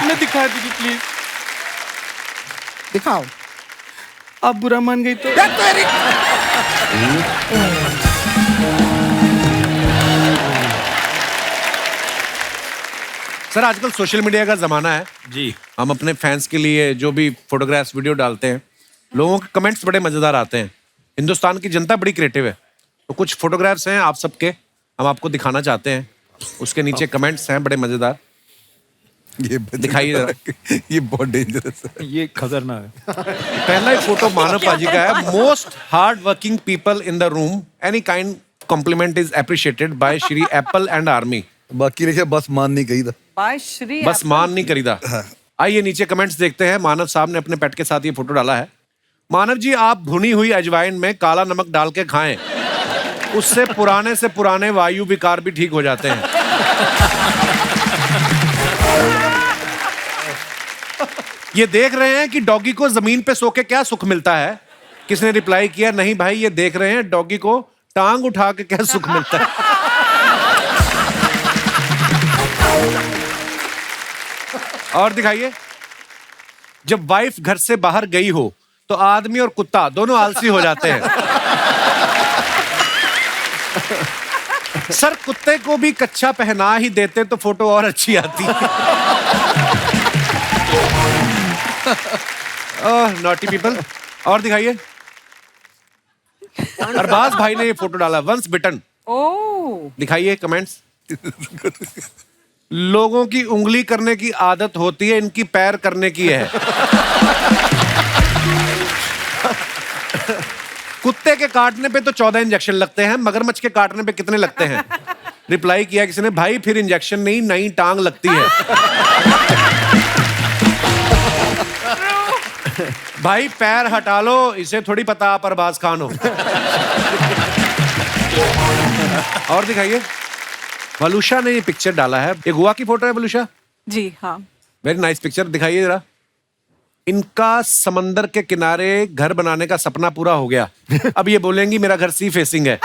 J: मैं दिखा दीजिए प्लीज।
I: दिखाओ।
J: आप बुरा मान गई तो?
B: सर आजकल सोशल मीडिया का जमाना है
E: जी।
B: हम अपने फैंस के लिए जो भी फोटोग्राफ्स वीडियो डालते हैं, लोगों के कमेंट्स बड़े मजेदार आते हैं। हिंदुस्तान की जनता बड़ी क्रिएटिव है, तो कुछ फोटोग्राफ्स हैं आप सबके, हम आपको दिखाना चाहते हैं। उसके नीचे कमेंट्स हैं बड़े मजेदार।
C: ये
B: दिखाइए जरा।
C: ये बहुत डेंजरस है।
E: ये खतरनाक है।
B: पहला ही फोटो मानव पाजी का है। Most hard working people in the room, any kind compliment is appreciated by Shri Apple and army.
C: बाकी रखिए बस मान नहीं गई था।
F: बाय श्री
B: बस मान नहीं करीदा। आइए नीचे कमेंट्स देखते हैं। मानव साहब ने अपने पेट के साथ ये फोटो डाला है। मानव जी, आप भुनी हुई अजवाइन में काला नमक डाल के खाएं, उससे पुराने से पुराने वायु विकार भी ठीक हो जाते हैं। ये देख रहे हैं कि डॉगी को जमीन पे सो के क्या सुख मिलता है? किसने रिप्लाई किया? नहीं भाई, ये देख रहे हैं डॉगी को टांग उठा के क्या सुख मिलता है। और दिखाइए, जब वाइफ घर से बाहर गई हो तो आदमी और कुत्ता दोनों आलसी हो जाते हैं। सर, कुत्ते को भी कच्चा पहना ही देते तो फोटो और अच्छी आती। Naughty people. और दिखाइए, अरबाज भाई ने ये फोटो डाला, वंस बिटन।
F: ओह,
B: दिखाइए कमेंट्स। लोगों की उंगली करने की आदत होती है, इनकी पैर करने की है। कुत्ते के काटने पे तो 14 इंजेक्शन लगते हैं, मगरमच्छ के काटने पे कितने लगते हैं? रिप्लाई किया किसी ने, भाई फिर इंजेक्शन नहीं, नई टांग लगती है। भाई पैर हटा लो, इसे थोड़ी पता आप अरबाज खान हो। और दिखाइए, वलूषा ने ये पिक्चर डाला है। ये गोवा की फोटो है वलूषा?
G: जी हाँ।
B: Very nice picture. दिखाइए जरा। इनका समंदर के किनारे घर बनाने का सपना पूरा हो गया। अब ये बोलेंगी मेरा घर सी फेसिंग है।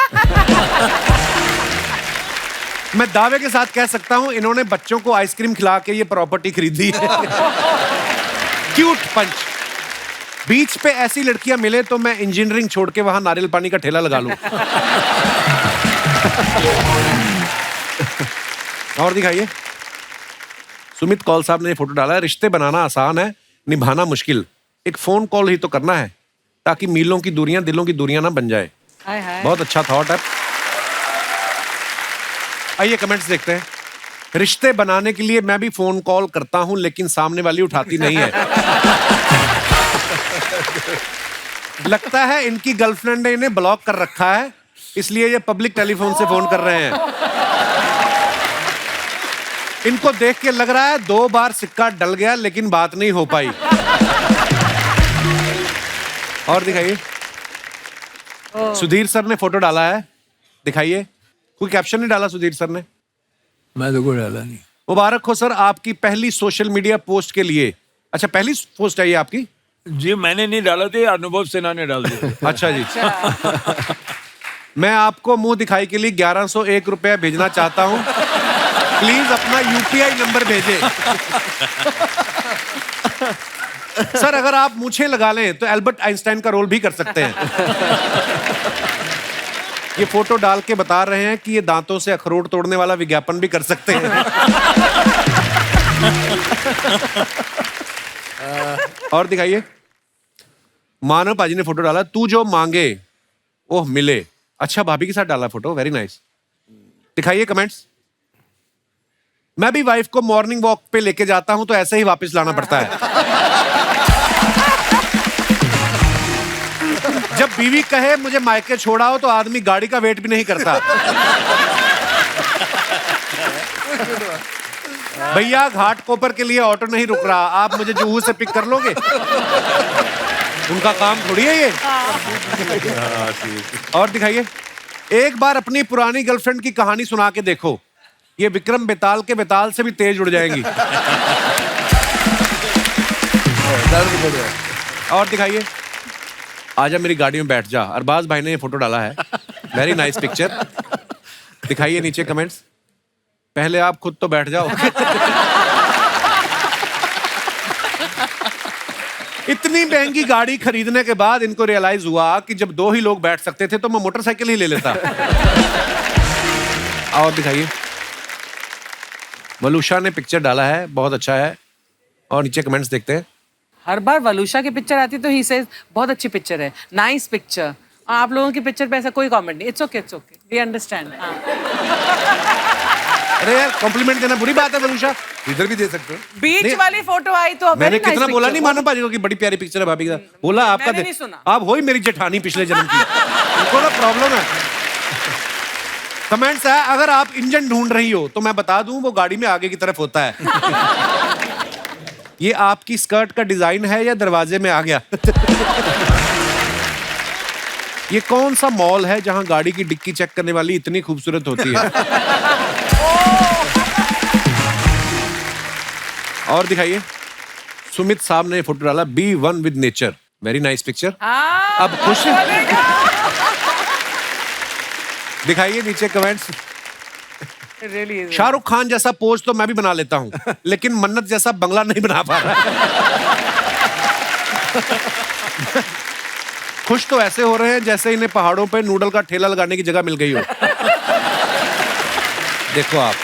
B: मैं दावे के साथ कह सकता हूं, इन्होंने बच्चों को आइसक्रीम खिला के ये प्रॉपर्टी खरीदी है। क्यूट पंच। बीच पे ऐसी लड़कियां मिले तो मैं इंजीनियरिंग छोड़ के वहां नारियल पानी का ठेला लगा लूं। और दिखाइए, सुमित कौल साहब ने ये फोटो डाला है। रिश्ते बनाना आसान है, निभाना मुश्किल। एक फोन कॉल ही तो करना है ताकि मीलों की दूरियां दिलों की दूरियां ना बन जाए।
F: हाय हाय।
B: बहुत अच्छा थॉट है। आइए कमेंट्स देखते हैं। रिश्ते बनाने के लिए मैं भी फोन कॉल करता हूं, लेकिन सामने वाली उठाती नहीं है। लगता है इनकी गर्लफ्रेंड ने इन्हें ब्लॉक कर रखा है, इसलिए ये पब्लिक टेलीफोन से फोन कर रहे हैं। इनको देख के लग रहा है 2 बार सिक्का डल गया लेकिन बात नहीं हो पाई। और दिखाइए, सुधीर सर ने फोटो डाला है। दिखाइए, कोई कैप्शन नहीं डाला सुधीर सर ने?
E: मैं तो कोई डाला नहीं।
B: मुबारक हो सर आपकी पहली सोशल मीडिया पोस्ट के लिए। अच्छा, पहली पोस्ट है ये आपकी?
E: जी मैंने नहीं डाला थे, अनुभव सिन्हा ने डाल दिया।
B: अच्छा जी। मैं आपको मुंह दिखाई के लिए 1101 रुपया भेजना चाहता हूं, प्लीज अपना यूपीआई नंबर भेजें। सर, अगर आप मूछें लगा लें तो एल्बर्ट आइंस्टाइन का रोल भी कर सकते हैं। ये फोटो डाल के बता रहे हैं कि ये दांतों से अखरोट तोड़ने वाला विज्ञापन भी कर सकते हैं। और दिखाइए, मानव पाजी ने फोटो डाला, तू जो मांगे ओह मिले। अच्छा, भाभी के साथ डाला फोटो, वेरी नाइस। दिखाइए कमेंट्स। मैं भी वाइफ को मॉर्निंग वॉक पे लेके जाता हूं तो ऐसे ही वापस लाना पड़ता है। जब बीवी कहे मुझे मायके छोड़ाओ तो आदमी गाड़ी का वेट भी नहीं करता। भैया, घाट कोपर के लिए ऑटो नहीं रुक रहा, आप मुझे जुहू से पिक कर लोगे? उनका काम थोड़ी है ये। और दिखाइए, एक बार अपनी पुरानी गर्लफ्रेंड की कहानी सुना के देखो, ये विक्रम बेताल के बेताल से भी तेज उड़ जाएंगी। और दिखाइए, आजा मेरी गाड़ी में बैठ जा। अरबाज भाई ने ये फोटो डाला है, वेरी नाइस पिक्चर। दिखाइए नीचे कमेंट्स। पहले आप खुद तो बैठ जाओ। इतनी महंगी गाड़ी खरीदने के बाद इनको रियलाइज हुआ कि जब 2 ही लोग बैठ सकते थे तो मैं मोटरसाइकिल ही ले लेता। और दिखाइए, वलूषा ने पिक्चर डाला है, बहुत अच्छा है। और नीचे कमेंट्स देखते हैं।
F: हर बार वलूषा की पिक्चर आती तो ही से बहुत अच्छी पिक्चर है, नाइस पिक्चर। आप लोगों की पिक्चर पे ऐसा कोई कमेंट नहीं। It's okay, we understand.
B: अरे यार कॉम्प्लीमेंट देना बुरी बात है वलूषा।
C: इधर भी दे सकते हो।
F: बीच
B: नहीं।
F: वाली फोटो आई तो
B: मैंने
F: very nice
B: कितना बोला
F: picture।
B: नहीं मानो भाजी को कि बड़ी प्यारी पिक्चर है भाभी का, बोला आपका
F: मैंने नहीं सुना।
B: आप हो ही मेरी जेठानी पिछले जन्म की, उनको ना प्रॉब्लम है। कमेंट्स है, अगर आप इंजन ढूंढ रही हो तो मैं बता दूं वो गाड़ी में आगे की तरफ होता है। ये आपकी स्कर्ट का डिजाइन है या दरवाजे में आ गया? ये कौन सा मॉल है जहां गाड़ी की डिक्की चेक करने वाली इतनी खूबसूरत होती है? और दिखाइए, सुमित साहब ने फोटो डाला, be one with nature, very nice picture. अब खुश दिखाइए नीचे कमेंट्स।
F: Really
B: शाहरुख खान जैसा पोज तो मैं भी बना लेता हूं, लेकिन मन्नत जैसा बंगला नहीं बना पा रहा। खुश तो ऐसे हो रहे हैं जैसे इन्हें पहाड़ों पे नूडल का ठेला लगाने की जगह मिल गई हो। देखो आप,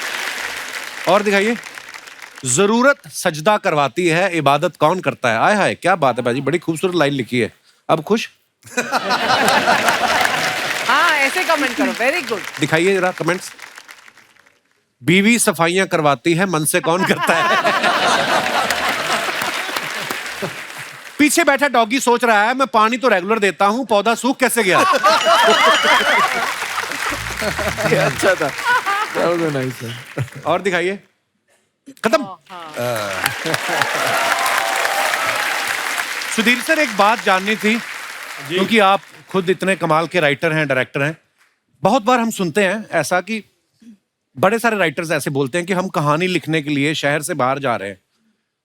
B: और दिखाइए, जरूरत सजदा करवाती है, इबादत कौन करता है? आय हाय, क्या बात है भाजी, बड़ी खूबसूरत लाइन लिखी है। अब खुश?
F: हाँ, ऐसे कमेंट करो, वेरी गुड।
B: दिखाइए जरा कमेंट्स। बीवी सफाइयां करवाती है, मन से कौन करता है? पीछे बैठा डॉगी सोच रहा है, मैं पानी तो रेगुलर देता हूं, पौधा सूख कैसे गया?
H: ये अच्छा था, that was a nice one.
B: और दिखाइए, खत्म। सुधीर सर, एक बात जाननी थी, क्योंकि आप खुद इतने कमाल के राइटर हैं, डायरेक्टर हैं। बहुत बार हम सुनते हैं ऐसा कि बड़े सारे राइटर्स ऐसे बोलते हैं कि हम कहानी लिखने के लिए शहर से बाहर जा रहे हैं।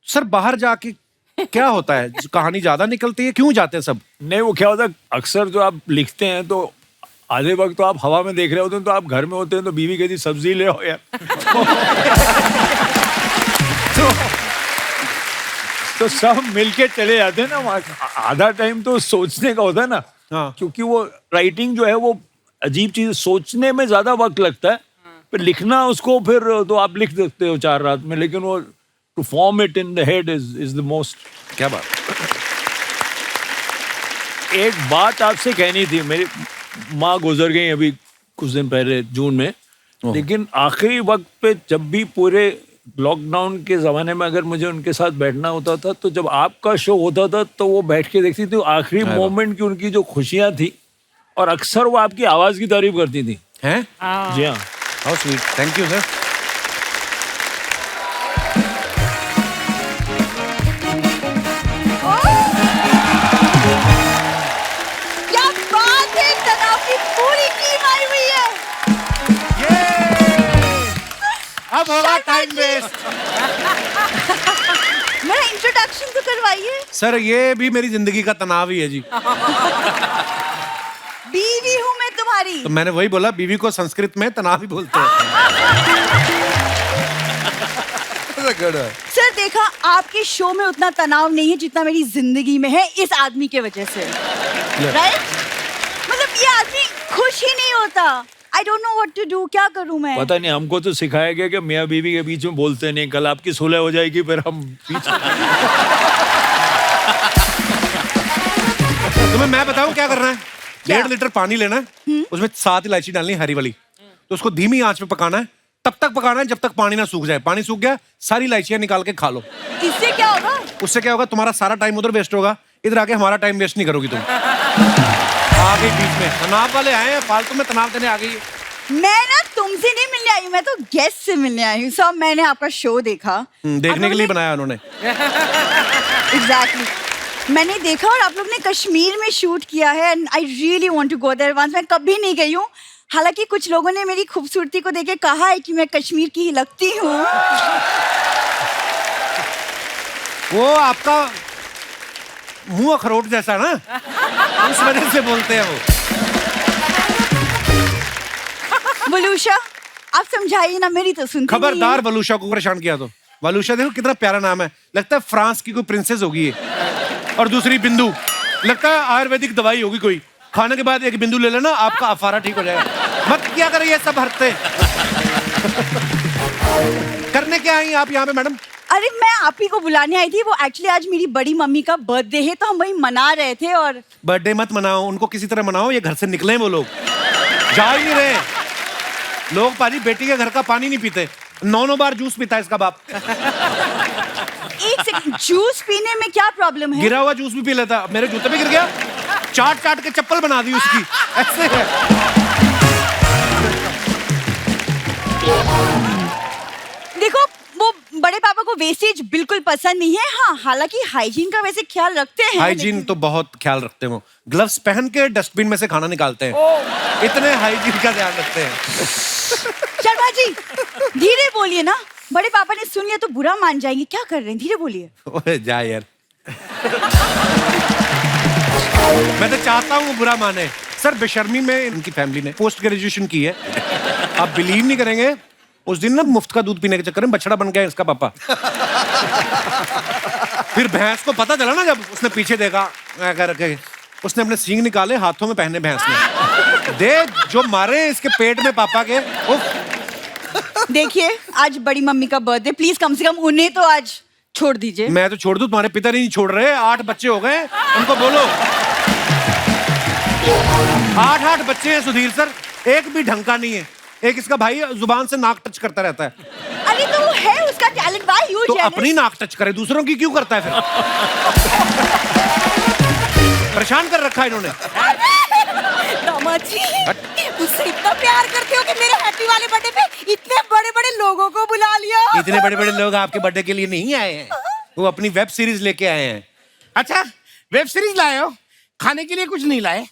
B: सर, बाहर जाके क्या होता है? कहानी ज्यादा निकलती है? क्यों जाते हैं सब?
E: नहीं, वो क्या होता है, अक्सर जो आप लिखते हैं तो आधे वक्त तो आप हवा में देख रहे होते हैं, तो आप घर में होते हैं तो बीवी कहती सब्जी ले आओ यार। तो सब मिलके चले जाते हैं ना वहाँ। आधा टाइम तो सोचने का होता है ना।
B: हाँ।
E: क्योंकि वो राइटिंग जो है वो अजीब चीज, सोचने में ज्यादा वक्त लगता है, फिर लिखना उसको फिर तो आप लिख सकते हो 4 रात में, लेकिन वो to form it in the head is the most.
B: क्या बात?
E: एक बात आपसे कहनी थी, मेरी माँ गुजर गई अभी कुछ दिन पहले जून में, लेकिन आखिरी वक्त पे जब भी पूरे लॉकडाउन के ज़माने में अगर मुझे उनके साथ बैठना होता था, तो जब आपका शो होता था तो वो बैठ के देखती थी आखिरी मोमेंट की उनकी जो खुशियाँ थी, और अक्सर वो आपकी आवाज़ की तारीफ करती थी।
B: हैं?
E: जी हाँ।
B: How sweet, thank you sir.
A: क्या बात है, तनाव की पूरी टीम आई हुई है।
B: अब होगा टाइम वेस्ट।
A: मेरा इंट्रोडक्शन तो करवाइए।
B: सर, ये भी मेरी जिंदगी का तनाव ही है जी।
A: बीवी हूँ मैं तुम्हारी।
B: तो मैंने वही बोला, बीवी को संस्कृत में तनाव ही बोलते हैं।
A: सर, देखा, आपके शो में उतना तनाव नहीं है जितना मेरी जिंदगी में है, इस आदमी के वजह से। राइट? मतलब ये आदमी खुश ही नहीं होता। I don't know what to do, क्या करूं मैं?
E: पता नहीं, हमको तो सिखाया गया कि मियाँ बीवी के बीच में बोलते नहीं, कल आपकी सुलह हो जाएगी फिर हम पीछे।
B: तुम्हें मैं बताऊं क्या करना है? 1.5 लीटर पानी लेना है, उसमें 7 इलायची डालनी है, हरी वाली, तो उसको धीमी आंच पे पकाना है, तब तक पकाना है जब तक पानी ना सूख जाए। पानी सूख गया, सारी इलायचियां निकाल के खा लो।
A: इससे क्या होगा?
B: उससे क्या होगा? तुम्हारा सारा टाइम उधर वेस्ट होगा, इधर आके हमारा टाइम वेस्ट नहीं करोगी तुम। आ गई बीच में, तनाव वाले आए हैं, फालतू में तनाव देने आ गई है।
A: मैं ना तुमसे नहीं मिलने आई हूँ, मैं तो गेस्ट से मिलने आई हूँ। सब मैंने आपका शो देखा।
B: देखने के लिए बनाया उन्होंने।
A: एग्जैक्टली, मैंने देखा और आप लोग ने कश्मीर में शूट किया है, and I really want to go there once. मैं कभी नहीं गई हूँ, हालांकि कुछ लोगों ने मेरी खूबसूरती को देख के कहा है कि मैं कश्मीर की ही लगती हूँ।
B: वो आपका मुंह अखरोट जैसा ना, उस वजह से बोलते हैं वो।
A: वलूषा, आप समझाइए ना, मेरी तो सुनती नहीं है।
B: खबरदार वलूषा को परेशान किया तो। वलूषा देखो कितना प्यारा नाम है, लगता है फ्रांस की कोई प्रिंसेस होगी ये। और दूसरी बिंदु, लगता है आयुर्वेदिक दवाई होगी कोई, खाने के बाद एक बिंदु ले लेना, आपका अफारा ठीक हो जाएगा। मत क्या करें ये सब हरते। करने क्या आई आप यहाँ पे मैडम?
A: अरे मैं आप ही को बुलाने आई थी। वो एक्चुअली आज मेरी बड़ी मम्मी का बर्थडे है, तो हम वही मना रहे थे। और
B: बर्थडे मत मनाओ, उनको किसी तरह मनाओ, ये घर से निकले वो लोग, जा ही नहीं रहे। लोग पाजी बेटी के घर का पानी नहीं पीते, 9 बार जूस पीता है इसका बाप।
K: एक सेकंड, जूस पीने में क्या प्रॉब्लम है?
B: गिरा हुआ जूस भी पी लेता, मेरे जूते पे गिर गया, चाट चाट के चप्पल बना दी उसकी, ऐसे है।
K: देखो, वो बड़े पापा को वेस्टेज बिल्कुल पसंद नहीं है। हाँ, हालांकि हाइजीन का वैसे ख्याल रखते हैं।
B: हाइजीन तो बहुत ख्याल रखते हैं वो, ग्लव्स पहन के डस्टबिन में से खाना निकालते हैं, इतने हाइजीन का ध्यान रखते हैं।
K: शर्मा जी, धीरे बोलिए ना, बड़े पापा ने सुन लिया तो बुरा मान जाएंगे। क्या कर रहे हैं, धीरे बोलिए।
B: ओए जा यार। मैं तो चाहता हूँ बुरा माने। सर, बेशर्मी में इनकी फैमिली ने पोस्ट ग्रेजुएशन की है, आप बिलीव नहीं करेंगे, उस दिन ना मुफ्त का दूध पीने के चक्कर में बछड़ा बन गया इसका पापा। फिर भैंस को पता चला ना, जब उसने पीछे देखा करके, उसने अपने सींग निकाले, हाथों में पहने भैंस ने, दे जो मारे इसके पेट में पापा के।
K: देखिए, आज बड़ी मम्मी का बर्थडे, प्लीज कम से कम उन्हें तो आज छोड़ दीजिए।
B: मैं तो छोड़ दूं, तुम्हारे पिता नहीं छोड़ रहे, 8 बच्चे हो गए, उनको बोलो। 8 बच्चे हैं सुधीर सर, एक भी ढंग का नहीं है। एक इसका भाई जुबान से नाक टच करता रहता है।
K: अरे तो वो है उसका टैलेंट, व्हाई यू
B: तो
K: जेलस?
B: अपनी नाक टच करे, दूसरों की क्यों करता है फिर? परेशान कर रखा है इन्होंने।
K: दामाद जी, उससे इतना प्यार करते हो कि मेरे हैप्पी वाले बर्थडे पे इतने बड़े-बड़े लोगों को बुला लिया।
B: इतने बड़े-बड़े लोग आपके बर्थडे के लिए नहीं आए हैं, वो अपनी वेब सीरीज लेके आए हैं।
I: अच्छा, वेब सीरीज लाए हो, खाने के लिए कुछ नहीं लाए?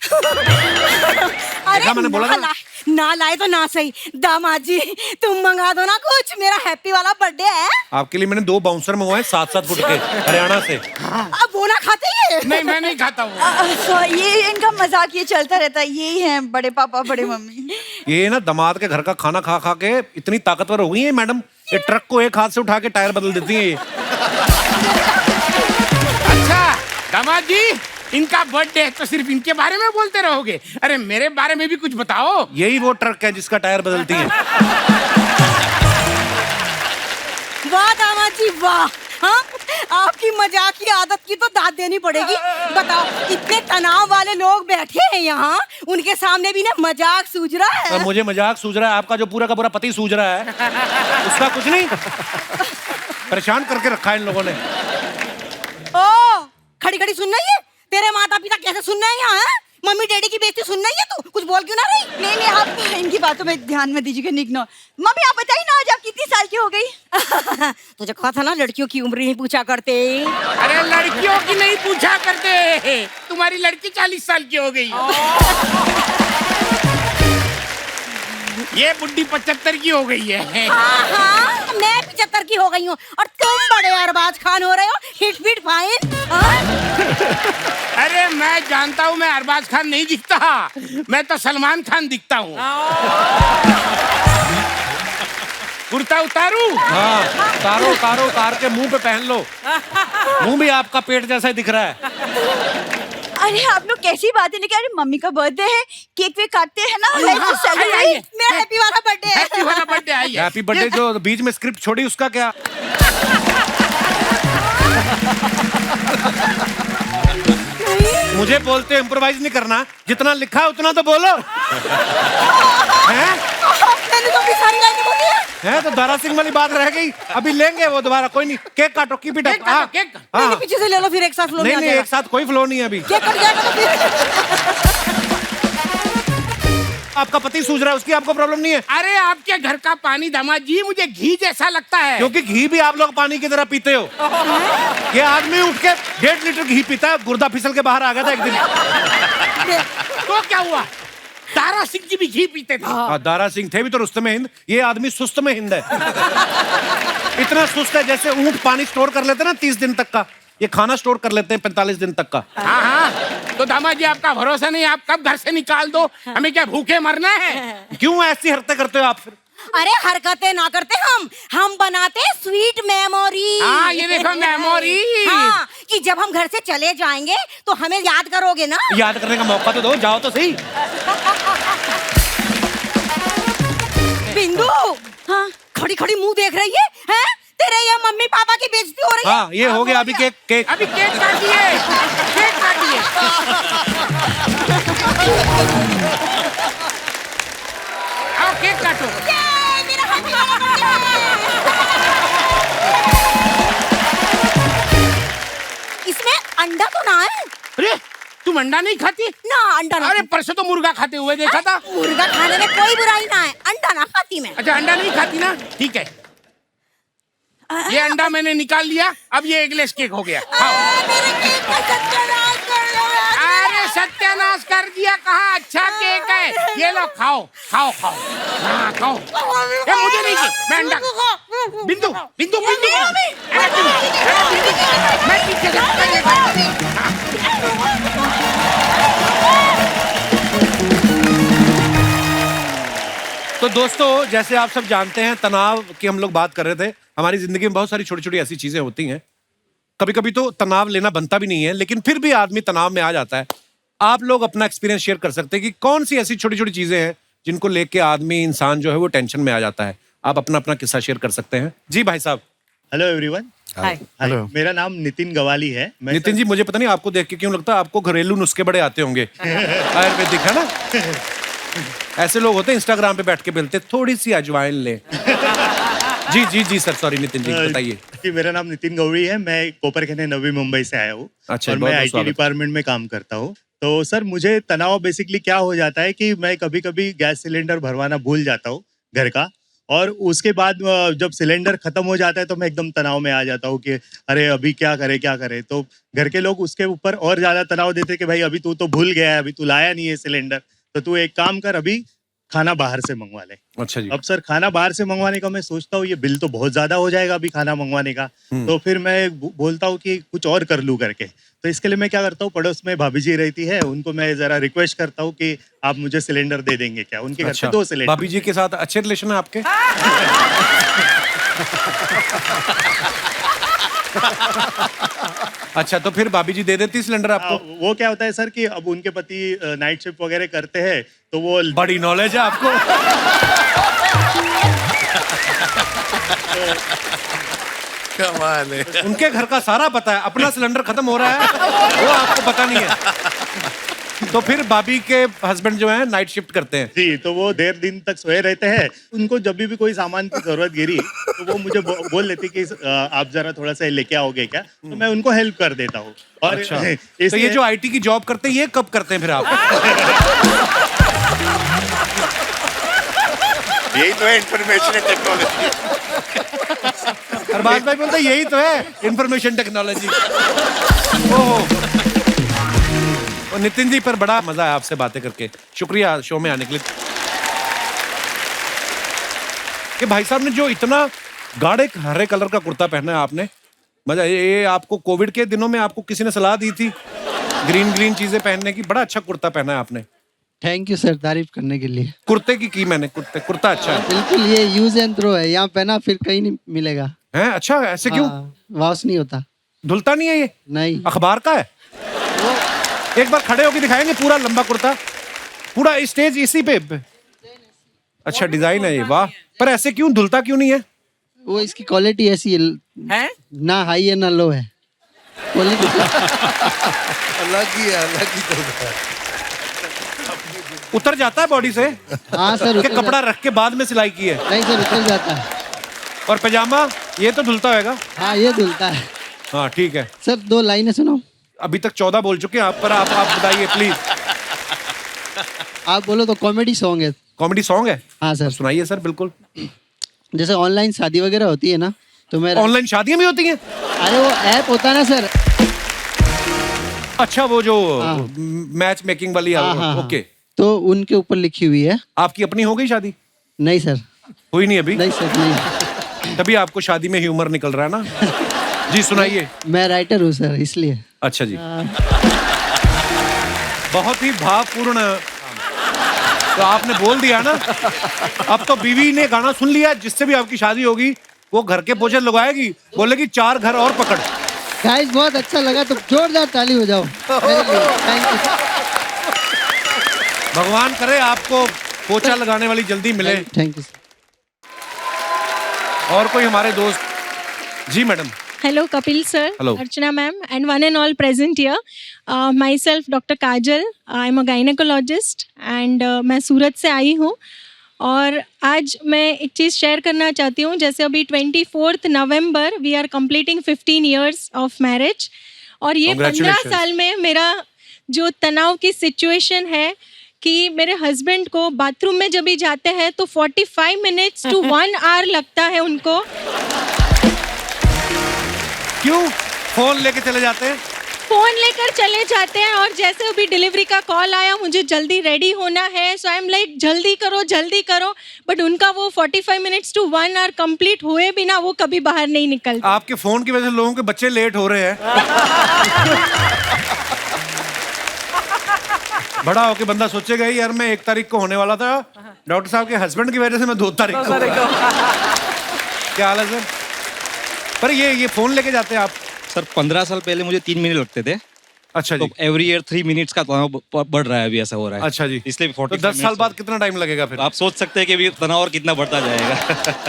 K: अरे
B: मैंने बोला ना।
K: ना लाए तो ना सही, दामाद जी तुम मंगा दो ना कुछ, मेरा हैप्पी वाला बर्थडे है।
B: आपके लिए मैंने 2 बाउंसर मंगवाए 7-7 फुट के, हरियाणा से।
K: अब वो ना खाते ही?
I: नहीं, मैं नहीं खाता हूँ।
K: ये इनका मजाक ये चलता रहता है, यही है बड़े पापा बड़े मम्मी।
B: ये ना दामाद के घर का खाना खा खा के इतनी ताकतवर हो गई है मैडम, ये ट्रक को एक हाथ से उठा के टायर बदल देती है ये।
I: अच्छा दामाद जी, इनका बर्थडे है तो सिर्फ इनके बारे में बोलते रहोगे? अरे मेरे बारे में भी कुछ बताओ।
B: यही वो ट्रक है जिसका टायर बदलती है।
K: वाह दामाद जी वाह, हाँ? आपकी मजाक की आदत की तो दाद देनी पड़ेगी। बताओ, इतने तनाव वाले लोग बैठे हैं यहाँ, उनके सामने भी ना मजाक सूझ रहा है।
B: मुझे मजाक सूझ रहा है, आपका जो पूरा का पूरा पति सूझ रहा है, उसका कुछ नहीं। परेशान करके रखा है इन लोगों ने।
K: ओ, खड़ी खड़ी सुनना ही है? तेरे माता पिता कैसे सुनना है यहाँ? मम्मी डैडी की बेइज्जती सुनना ही है तू? कुछ बोल क्यों ना रही? नहीं, आप इनकी बातों में ध्यान में दीजिएगा, इग्नोर। मम्मी आप बताइए ना, आज आप कितनी साल की हो गई? तुझे कहा था ना, लड़कियों की उम्र नहीं पूछा करते।
I: अरे लड़कियों की नहीं पूछा करते, तुम्हारी लड़की 40 साल की हो गई। ये बुड्ढी 75 की हो गई है।
K: हाँ, मैं 75 की हो गई हूँ और तुम बड़े अरबाज खान हो रहे हो। Hit fit fine.
I: अरे मैं जानता हूँ, मैं अरबाज खान नहीं दिखता, मैं तो सलमान खान दिखता हूँ। कुर्ता उतारू?
B: हाँ, उतार के मुंह पे पहन लो, मुंह भी आपका पेट जैसा ही दिख रहा है।
K: अरे आप लोग कैसी बातें लेके, अरे मम्मी का बर्थडे है, केक वेक काटते हैं ना, मेरा हैप्पी वाला बर्थडे है।
I: हैप्पी वाला बर्थडे आई है।
B: हैप्पी बर्थडे जो बीच में स्क्रिप्ट छोड़ी उसका क्या? मुझे बोलते इम्प्रोवाइज नहीं करना, जितना लिखा है उतना तो बोलो। हैं?
K: मैंने तो अपनी सारी लाइनें बोली
B: है तो दारा सिंह वाली बात रह गई, अभी लेंगे वो दोबारा, कोई नहीं। केक काटो, कीप इट अप।
I: केक
K: नहीं, पीछे से ले लो, फिर एक साथ फ्लो
B: नहीं, एक साथ कोई फ्लो नहीं है अभी।
K: केक कट जाएगा तो फिर।
B: आपका पति सूझ रहा है, उसकी आपको प्रॉब्लम नहीं है।
I: अरे आपके घर का पानी दामाद जी मुझे घी जैसा लगता है।
B: क्योंकि घी भी आप लोग पानी की तरह पीते हो। ये आदमी उठ के 1.5 लीटर घी पीता है, गुर्दा फिसल के बाहर आ गया था एक दिन।
I: तो क्या हुआ? दारा सिंह जी भी घी पीते थे।
B: दारा सिंह थे भी तो रुस्तम हिंद, ये आदमी सुस्त में हिंद है। इतना सुस्त है जैसे ऊंट पानी स्टोर कर लेते ना 30 दिन तक का, ये खाना स्टोर कर लेते हैं 45 दिन तक का।
I: हाँ, तो दामाद जी आपका भरोसा नहीं, आप कब घर से निकाल दो, हमें क्या भूखे मरना है?
B: क्यों ऐसी हरकतें करते हो आप फिर?
K: अरे हरकतें ना करते, हम बनाते स्वीट मेमोरी।
I: हाँ, ये देखो मेमोरी।
K: हाँ, कि जब हम घर से चले जाएंगे तो हमें याद करोगे ना।
B: याद करने का मौका तो दो, जाओ तो सही।
K: बिंदु, हाँ, खड़ी खड़ी मुंह देख रही है, हैं? तेरे ये मम्मी पापा की बेइज्जती हो रही है।
B: हाँ, ये हो गया अभी केक।
I: अभी केक काटिए, केक काटिए। केक काटो।
K: मेरा हैप्पी वाला बर्थडे। इसमें अंडा तो ना है?
I: अरे तुम अंडा नहीं खाती?
K: ना अंडा ना।
I: अरे परसों तो मुर्गा खाते हुए देखा था।
K: मुर्गा खाने में कोई बुराई ना है, अंडा ना खाती मैं।
I: अच्छा अंडा नहीं खाती ना, ठीक है। ये अंडा मैंने निकाल लिया, अब ये एगलेस केक हो गया। खाओ।
K: मेरे केक का सत्यानाश कर दिया।
I: अरे सत्यानाश कर दिया कहाँ, अच्छा केक है, ये लो खाओ खाओ खाओ। हाँ खाओ। ये मुझे नहीं चाहिए, मैं अंडा। बिंदु बिंदु बिंदु मैं पीछे से
B: तो दोस्तों, जैसे आप सब जानते हैं, तनाव की हम लोग बात कर रहे थे। हमारी जिंदगी में बहुत सारी छोटी छोटी ऐसी चीजें होती हैं, कभी कभी तो तनाव लेना बनता भी नहीं है, लेकिन फिर भी आदमी तनाव में आ जाता है। आप लोग अपना एक्सपीरियंस शेयर कर सकते हैं कि कौन सी ऐसी छोटी छोटी चीजें हैं जिनको लेके आदमी, इंसान जो है वो टेंशन में आ जाता है। आप अपना अपना किस्सा शेयर कर सकते हैं। जी भाई साहब।
L: Hello everyone.
H: हाय।
L: मेरा नाम नितिन गवाली है।
B: नितिन जी, मुझे पता नहीं आपको देख के क्यों लगता है आपको घरेलू नुस्खे बड़े आते होंगे। आयुर्वेदिक है ना। ऐसे लोग होते हैं इंस्टाग्राम पे बैठ के बोलते थोड़ी सी अजवाइन ले। जी जी जी सर, सॉरी नितिन जी, बताइए।
L: जी मेरा नाम नितिन गौरी है, मैं कोपरखैनी नवी मुंबई से आया हूँ।
B: अच्छा,
L: और मैं आईटी डिपार्टमेंट में काम करता हूँ। तो सर मुझे तनाव बेसिकली क्या हो जाता है कि मैं कभी कभी गैस सिलेंडर भरवाना भूल जाता हूँ घर का, और उसके बाद जब सिलेंडर खत्म हो जाता है तो मैं एकदम तनाव में आ जाता हूँ कि अरे अभी क्या करे। तो घर के लोग उसके ऊपर और ज्यादा तनाव देते कि भाई अभी तू तो भूल गया है, अभी तू लाया नहीं है सिलेंडर, तो तू एक काम कर, अभी खाना बाहर से मंगवा ले।
B: अच्छा जी।
L: अब सर खाना बाहर से मंगवाने का मैं सोचता हूँ ये बिल तो बहुत ज्यादा हो जाएगा अभी खाना मंगवाने का, तो फिर मैं बोलता हूँ कि कुछ और कर लूँ करके। तो इसके लिए मैं क्या करता हूँ, पड़ोस में भाभी जी रहती है, उनको मैं जरा रिक्वेस्ट करता हूँ कि आप मुझे सिलेंडर दे देंगे क्या। उनके घर पे 2 सिलेंडर।
B: भाभी जी के साथ अच्छे रिलेशन है आपके? अच्छा, तो फिर भाभी जी दे देती सिलेंडर आपको?
L: वो क्या होता है सर कि अब उनके पति नाइट शिफ्ट वगैरह करते हैं, तो वो
B: बड़ी नॉलेज है आपको।
H: कमाल है।
B: उनके घर का सारा पता है, अपना सिलेंडर खत्म हो रहा है वो आपको पता नहीं है। तो फिर भाभी के हस्बैंड जो है नाइट शिफ्ट करते हैं।
L: जी, तो वो देर दिन तक सोए रहते हैं। उनको जब भी कोई सामान की जरूरत गिरी तो वो मुझे बोल लेती कि आप जरा थोड़ा सा लेके आओगे क्या, तो मैं उनको हेल्प कर देता हूँ। और
B: अच्छा, तो ये जो आईटी की जॉब करते हैं ये कब करते हैं फिर आप?
D: यही तो है इंफॉर्मेशन टेक्नोलॉजी।
B: अरबाज भाई बोलते हैं यही तो है इंफॉर्मेशन टेक्नोलॉजी। ओह, और नितिन जी, पर बड़ा मजा आया आपसे बातें करके, शुक्रिया शो में आने के लिए। कि भाई साहब ने जो इतना गाढ़े हरे कलर का कुर्ता पहना है आपने, मजा। ये आपको कोविड के दिनों में आपको किसी ने सलाह दी थी ग्रीन चीजें पहनने की? बड़ा अच्छा कुर्ता पहना है आपने।
M: थैंक यू सर, तारीफ करने के लिए।
B: कुर्ते की मैंने, कुर्ता अच्छा है
M: बिल्कुल, ये यूज एंड थ्रो है, यहाँ पहना फिर कहीं नहीं मिलेगा।
B: है? अच्छा, ऐसे क्यों?
M: वॉश नहीं होता,
B: धुलता नहीं है ये?
M: नहीं।
B: अखबार का है? एक बार खड़े होकर दिखाएंगे पूरा लंबा कुर्ता, पूरा स्टेज इसी पे। अच्छा डिजाइन है ये, वाह। पर ऐसे क्यों, धुलता क्यों नहीं है?
M: वो इसकी क्वालिटी ऐसी है, ना हाई है ना लो है, क्वालिटी
H: अलग ही है, अलग ही तो है।
B: उतर जाता है बॉडी से?
M: हाँ सर।
B: कि कपड़ा रख के बाद में सिलाई की है?
M: नहीं सर, उतर जाता है।
B: और पैजामा ये तो धुलता होगा?
M: हाँ ये धुलता है।
B: हाँ ठीक है
M: सर, 2 लाइनें सुनाओ।
B: अभी तक 14 बोल चुके हैं आप, पर आप बताइए प्लीज।
M: आप बोलो तो कॉमेडी सॉन्ग है।
B: कॉमेडी सॉन्ग है?
M: हाँ सर।
B: सुनाइए सर। बिल्कुल।
M: जैसे ऑनलाइन शादी वगैरह होती है ना, तो मैं
B: ऑनलाइन शादियां भी होती हैं?
M: अरे वो ऐप होता है ना सर।
B: अच्छा, वो जो मैच मेकिंग वाली है।
M: हाँ,
B: ओके।
M: तो उनके ऊपर लिखी हुई है।
B: आपकी अपनी हो गई शादी?
M: नहीं सर।
B: हुई नहीं अभी?
M: नहीं सर, नहीं।
B: तभी आपको शादी में ह्यूमर निकल रहा है ना। जी सुनाइए।
M: मैं राइटर हूँ सर, इसलिए।
B: अच्छा जी। बहुत ही भावपूर्ण। तो आपने बोल दिया ना, अब तो बीवी ने गाना सुन लिया, जिससे भी आपकी शादी होगी वो घर के पोछे लगाएगी, बोलेगी 4 घर और पकड़।
M: गाइस बहुत अच्छा लगा, तो जोरदार ताली हो जाओ मेरे लिए। Thank you.
B: भगवान करे आपको पोछा लगाने वाली जल्दी मिले।
M: Thank you.
B: और कोई हमारे दोस्त? जी madam.
A: Hello Kapil sir,
B: Hello.
A: Archana ma'am and one and all present here. Myself Dr. Kajal, I'm a gynecologist and मैं सूरत से आई हूँ। और आज मैं एक चीज़ शेयर करना चाहती हूँ। जैसे अभी 24 November we are completing 15 years of marriage, और ये 15
B: Congratulations.
A: साल में मेरा जो तनाव की सिचुएशन है कि मेरे हस्बैंड को बाथरूम में जब भी जाते हैं तो 45 मिनट्स टू 1 आवर लगता है उनको।
B: क्यों फोन लेके चले जाते हैं?
A: फोन लेकर चले जाते हैं, और जैसे अभी डिलीवरी का कॉल आया, मुझे जल्दी रेडी होना है, सो आई एम लाइक जल्दी करो, बट उनका वो 45 मिनट्स टू 1 आवर कंप्लीट हुए बिना वो कभी बाहर नहीं निकलते।
B: आपके फोन की वजह से लोगों के बच्चे लेट हो रहे हैं। बड़ा होके बंदा सोचेगा यार मैं 1 तारीख को होने वाला था, डॉक्टर साहब के हस्बैंड की वजह से मैं 2 तारीख को। क्या हाल है सर? पर ये फोन लेके जाते हैं आप?
N: सर 15 साल पहले मुझे 3 महीने लगते थे।
B: अच्छा जी।
N: तो एवरी ईयर 3 मिनट्स का तनाव बढ़ रहा है, अभी ऐसा हो रहा है।
B: अच्छा जी।
N: इसलिए 45
B: तो 10 साल बाद कितना टाइम लगेगा फिर?
N: आप सोच सकते हैं कि अभी तनाव और कितना बढ़ता जाएगा।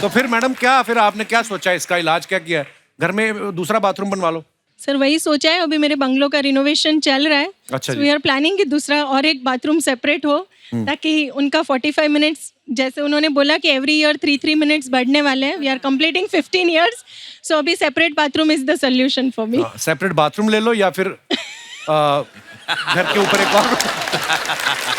B: तो फिर मैडम फिर आपने क्या सोचा, इसका इलाज क्या किया? घर में दूसरा बाथरूम बनवा लो।
A: सर वही सोचा है, अभी मेरे बंगलो का रिनोवेशन चल रहा है।
B: अच्छा
A: वी आर प्लानिंग कि दूसरा और एक बाथरूम सेपरेट हो, ताकि उनका 45 मिनट्स, जैसे उन्होंने बोला कि एवरी ईयर 3 मिनट्स बढ़ने वाले हैं, वी आर कंप्लीटिंग 15 इयर्स, सो अभी separate bathroom is the solution for me.
B: Separate bathroom ले लो, या फिर घर के ऊपर एक और।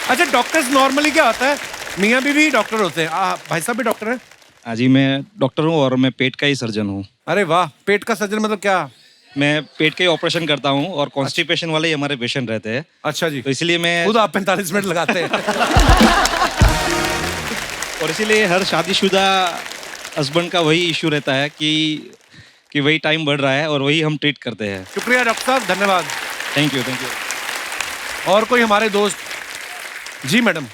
B: अच्छा, डॉक्टर्स नॉर्मली क्या होता है, मियाँ बीवी डॉक्टर होते हैं, भाई साहब भी डॉक्टर हैं?
N: हाँ जी, मैं डॉक्टर हूँ और मैं पेट का ही सर्जन हूँ।
B: अरे वाह, पेट का सर्जन मतलब क्या?
N: मैं पेट का ही ऑपरेशन करता हूँ और कॉन्स्टिपेशन वाले ही हमारे पेशेंट रहते हैं।
B: अच्छा जी।
N: तो इसलिए मैं
B: खुद आप 45 मिनट लगाते हैं।
N: और इसीलिए हर शादीशुदा हस्बैंड का वही इशू रहता है कि वही टाइम बढ़ रहा है और वही हम ट्रीट करते हैं।
B: शुक्रिया डॉक्टर साहब, धन्यवाद।
N: Thank you.
B: और कोई हमारे दोस्त? जी madam.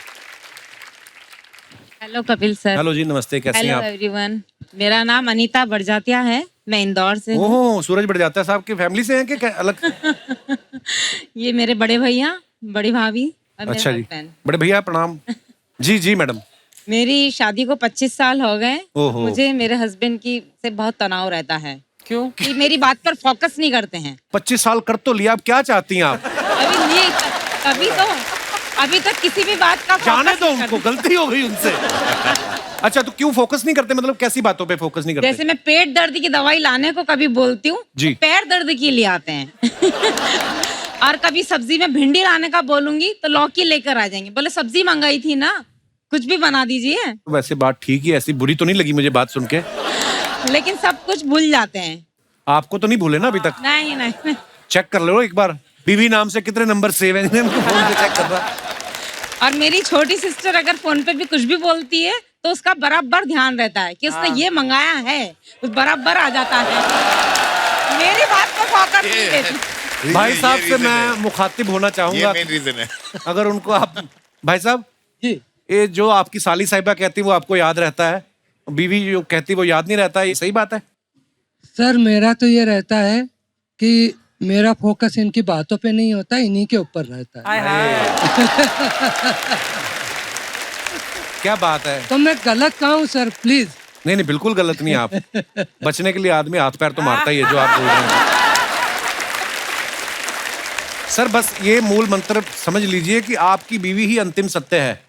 O: Hello Kapil sir.
B: Hello जी, नमस्ते, कैसे हैं आप?
O: हेलो एवरीवन, मेरा नाम अनीता बड़जात्या है, मैं इंदौर से हूँ।
B: ओह, सूरज बड़जात्या साहब की फैमिली से हैं कि क्या अलग?
O: ये मेरे बड़े भैया, बड़ी भाभी और
B: अच्छा
O: मेरा
B: जी,
O: husband।
B: बड़े भैया प्रणाम। जी जी मैडम।
O: मेरी शादी को 25 साल हो गए।
B: ओहो।
O: मुझे मेरे हस्बैंड की से बहुत तनाव रहता है। क्यों? कि मेरी बात पर फोकस नहीं करते हैं।
B: 25 साल कर तो लिया, अब क्या चाहती हैं आप?
O: अभी तक किसी भी बात का
B: जाने दो उनको, गलती हो गई उनसे। अच्छा, तो क्यों फोकस नहीं करते, मतलब कैसी बातों पे फोकस नहीं करते?
O: जैसे मैं पेट दर्द की दवाई लाने को कभी बोलती हूँ,
B: जी।
O: पैर दर्द की ले आते हैं। और कभी सब्जी में भिंडी लाने का बोलूंगी तो लौकी लेकर आ जाएंगे, बोले सब्जी मंगाई थी ना, कुछ भी बना दीजिए।
B: वैसे बात ठीक ही, ऐसी बुरी तो नहीं लगी मुझे बात सुन के।
O: लेकिन सब कुछ भूल जाते हैं।
B: आपको तो नहीं भूले ना अभी तक?
O: नहीं।
B: चेक कर लो एक बार, बीवी नाम से कितने नंबर सेव हैं, फोन पे चेक कर रहा।
O: और मेरी छोटी सिस्टर अगर फोन पे भी कुछ भी बोलती है तो उसका बराबर ध्यान रहता है कि उसने ये मंगाया है, उस बराबर आ जाता है। मेरी बात को फोकस नहीं देती।
B: भाई साहब से मैं मुखातिब होना चाहूंगा,
D: ये मेन रीजन है।
B: अगर उनको आप, भाई साहब जी, ये जो आपकी साली साहिबा कहती वो आपको याद रहता है, बीवी जो कहती वो याद नहीं रहता है, ये सही बात है?
P: सर मेरा तो ये रहता है कि मेरा फोकस इनकी बातों पे नहीं होता, इन्हीं के ऊपर रहता है।
B: क्या बात है?
P: तो मैं गलत कहाँ हूँ सर, प्लीज?
B: नहीं, बिल्कुल गलत नहीं आप। बचने के लिए आदमी हाथ पैर तो मारता ही है, जो आप बोल रहे हैं। सर बस ये मूल मंत्र समझ लीजिए कि आपकी बीवी ही अंतिम सत्य है,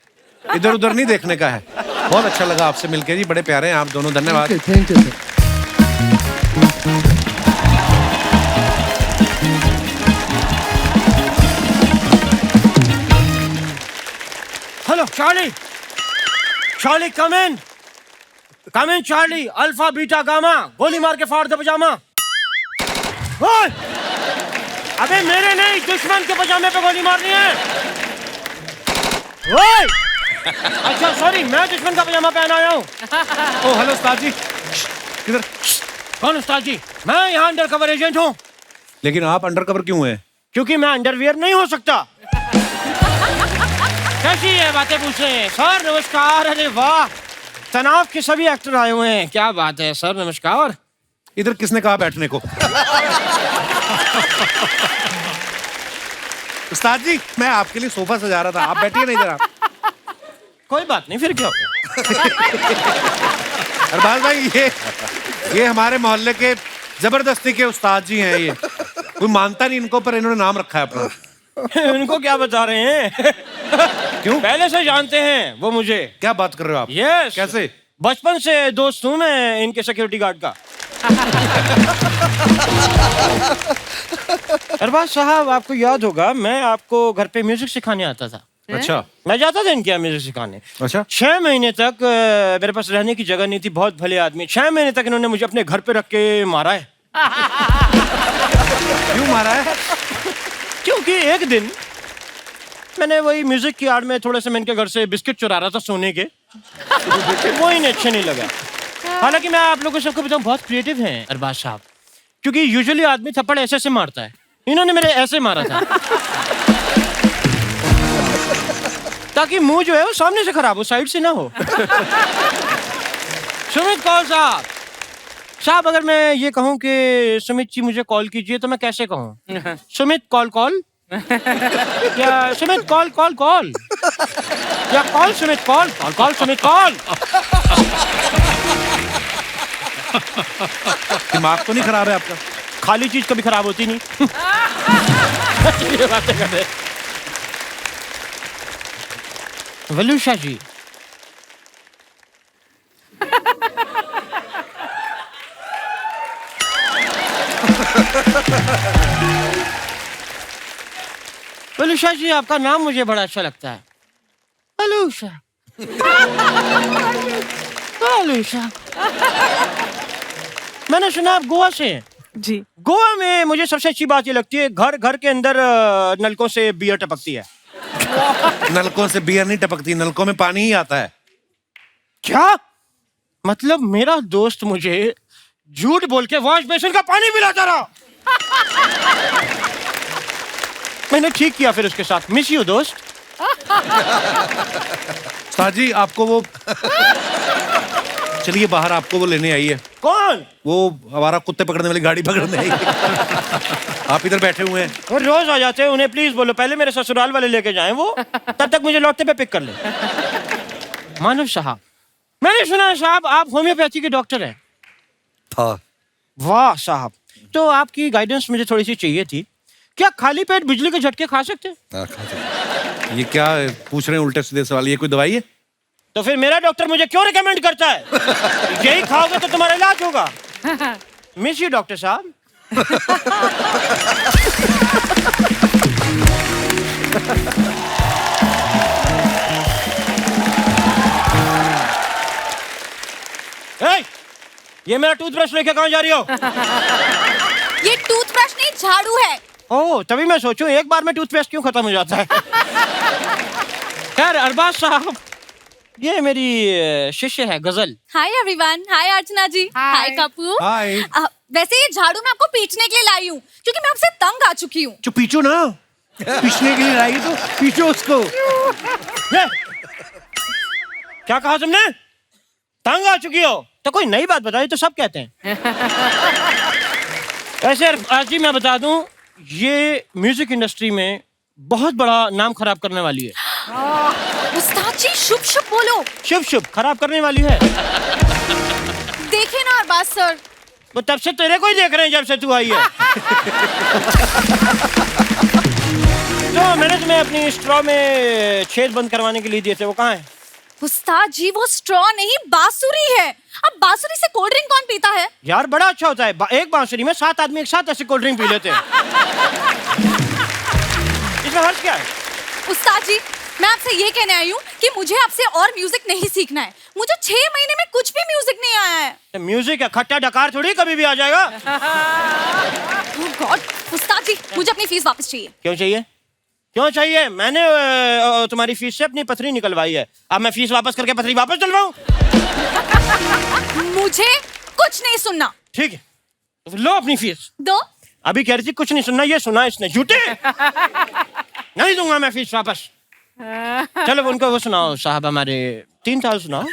B: इधर उधर नहीं देखने का है। बहुत अच्छा लगा आपसे मिलकर जी, बड़े प्यारे हैं आप दोनों, धन्यवाद।
P: Thank you sir.
Q: Hello Charlie, Charlie come in Charlie, alpha beta gamma, गोली मार के फाड़ दे पजामा। ओए! अबे मेरे नहीं, दुश्मन के पजामे पे गोली मारनी है। ओए! अच्छा सॉरी, मैं दुश्मन का पजामा पहन आया हूँ।
B: ओ हेलो उस्ताद जी, किधर?
Q: कौन उस्ताद जी? मैं यहाँ अंडर कवर एजेंट हूँ।
B: लेकिन आप अंडर कवर क्यों हैं?
Q: क्योंकि मैं अंडरवियर नहीं हो सकता। कैसी है बातें पूछ रहे हैं? सर नमस्कार। अरे वाह, तनाव के सभी एक्टर आए हुए हैं, क्या बात है सर, नमस्कार।
B: इधर किसने कहा बैठने को? उस्ताद जी, मैं आपके लिए सोफा सजा रहा था, आप बैठिए ना इधर। आप
Q: कोई बात नहीं, फिर क्या हो गया?
B: अरबाज भाई, ये हमारे मोहल्ले के जबरदस्ती के उस्ताद जी हैं। ये कोई मानता नहीं इनको, पर इन्होंने नाम रखा है अपना।
Q: इनको क्या बता रहे हैं?
B: क्यों?
Q: पहले से जानते हैं वो मुझे।
B: क्या बात कर रहे हो आप?
Q: यस।
B: कैसे?
Q: बचपन से दोस्त हूँ मैं इनके सिक्योरिटी गार्ड का। अरबाज साहब, आपको याद होगा मैं आपको घर पे म्यूजिक सिखाने आता था।
B: अच्छा।
Q: मैं जाता था इनके यहाँ म्यूजिक सिखाने।
B: अच्छा।
Q: 6 महीने तक मेरे पास रहने की जगह नहीं थी, बहुत भले आदमी। 6 महीने तक इन्होंने मुझे अपने घर पे रख के मारा है।
B: क्यों मारा है?
Q: क्योंकि एक दिन मैंने वही म्यूजिक की आड़ में थोड़े से मैं इनके घर से बिस्किट चुरा रहा था सोने के। वो इन्हें अच्छे नहीं लगा। हालांकि मैं आप लोगों को सबको बताऊं, बहुत क्रिएटिव हैं अरबाज साहब, क्योंकि यूजुअली आदमी थप्पड़ ऐसे से मारता है, इन्होंने मेरे ऐसे मारा था ताकि मुंह जो है वो सामने से खराब हो, साइड से ना हो। सुमित कौल साहब, अगर मैं ये कहूं कि सुमित जी मुझे कॉल कीजिए तो मैं कैसे कहूं? सुमित कॉल या सुमित कॉल या call Sumit call Sumit call.
B: दिमाग तो नहीं खराब है आपका?
Q: खाली चीज कभी खराब होती नहीं। ये बातें कर रहे। वलूशा जी, वलूशा जी, आपका नाम मुझे बड़ा अच्छा लगता है। वलूशा। वलूशा। मैंने सुना आप गोवा से हैं।
G: जी।
Q: गोवा में मुझे सबसे अच्छी बात ये लगती है, घर के अंदर नलकों से बियर टपकती है।
B: नलकों से बियर नहीं टपकती, नलकों में पानी ही आता है।
Q: क्या मतलब? मेरा दोस्त मुझे झूठ बोल के वॉश बेसिन का पानी पिलाता रहा। मैंने ठीक किया फिर उसके साथ। मिस यू दोस्त।
B: साजी, आपको वो चलिए बाहर, आपको वो लेने आई है।
Q: कौन?
B: वो हमारा कुत्ते पकड़ने वाली गाड़ी पकड़ने आई है। आप इधर बैठे हुए हैं।
Q: वो रोज आ जाते हैं, उन्हें प्लीज बोलो पहले मेरे ससुराल वाले लेके जाएं, वो तब तक मुझे लौटते पे पिक कर ले। मानव साहब, मैंने सुना है साहब आप होम्योपैथी के डॉक्टर हैं।
C: था।
Q: वाह साहब, तो आपकी गाइडेंस मुझे थोड़ी सी चाहिए थी। क्या खाली पेट बिजली के झटके खा सकते हैं?
B: ये क्या पूछ रहे हैं उल्टे सीधे सवाल? ये कोई दवाई है?
Q: तो फिर मेरा डॉक्टर मुझे क्यों रिकमेंड करता है? यही खाओगे तो तुम्हारा इलाज होगा। मिस यू डॉक्टर साहब। ये मेरा टूथब्रश लेके कहाँ जा रही हो?
K: ये टूथब्रश नहीं, झाड़ू है।
Q: ओह, तभी मैं सोचूं एक बार में टूथपेस्ट क्यों खत्म हो जाता है। खैर अरबाज साहब, ये मेरी शिष्य है Ghazal.
K: Hi everyone. Hi Archana ji. Hi Kapoor.
B: Hi.
K: वैसे ये झाड़ू मैं आपको पीटने के लिए लाई हूँ, क्योंकि मैं आपसे तंग आ चुकी हूँ।
B: जो पीछो ना, पीछने के लिए लाई तो पीछो उसको।
Q: क्या कहा तुमने? तंग आ चुकी हो? तो कोई नई बात बताई तो सब कहते हैं। ऐसे आज जी मैं बता दूं, ये म्यूजिक इंडस्ट्री में बहुत बड़ा नाम खराब करने वाली है।
K: उस्ताद जी शुभ शुभ बोलो।
Q: शुभ खराब करने वाली है।
K: देखिए ना अरबाज सर,
Q: वो तब से तेरे को ही देख रहे हैं जब से तू आई है। तो मैंने तुम्हें अपनी स्ट्रॉ में छेद बंद करवाने के लिए दिए थे, वो कहाँ है?
K: उस्ताद जी वो स्ट्रॉ नहीं, बांसुरी है। अब बांसुरी से कोल्ड ड्रिंक कौन पीता है?
Q: यार बड़ा अच्छा होता है, एक बांसुरी में 7 आदमी एक साथ ऐसे कोल्ड ड्रिंक पी लेते हैं। इसमें हर्ष क्या है?
K: उस्ताद जी, मैं आपसे ये कहने आई हूँ कि मुझे आपसे और म्यूजिक नहीं सीखना है। मुझे 6 महीने में कुछ भी म्यूजिक नहीं आया है।
Q: तो म्यूजिक है, खट्टा डकार थोड़ी कभी भी आ जाएगा।
K: Oh God, उस्ताद जी मुझे अपनी फीस वापस चाहिए।
Q: क्यों चाहिए? क्यों चाहिए? मैंने तुम्हारी फीस से अपनी पथरी निकलवाई है, अब मैं फीस वापस करके पथरी वापस डलवाऊं?
K: मुझे कुछ नहीं सुनना।
Q: ठीक है, तो लो अपनी फीस।
K: दो।
Q: अभी कह रही थी कुछ नहीं सुनना, ये सुना इसने। झूठे। नहीं दूंगा मैं फीस वापस। चलो उनको वो सुनाओ साहब, हमारे 3 ताल सुनाओ।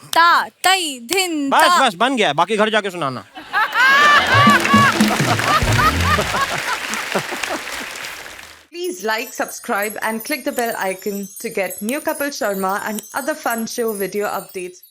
K: ता तई धिन ता।
Q: बस बन गया, बाकी घर जाके सुनाना।
R: Please like, subscribe and click the bell icon to get new Kapil Sharma and other fun show video updates.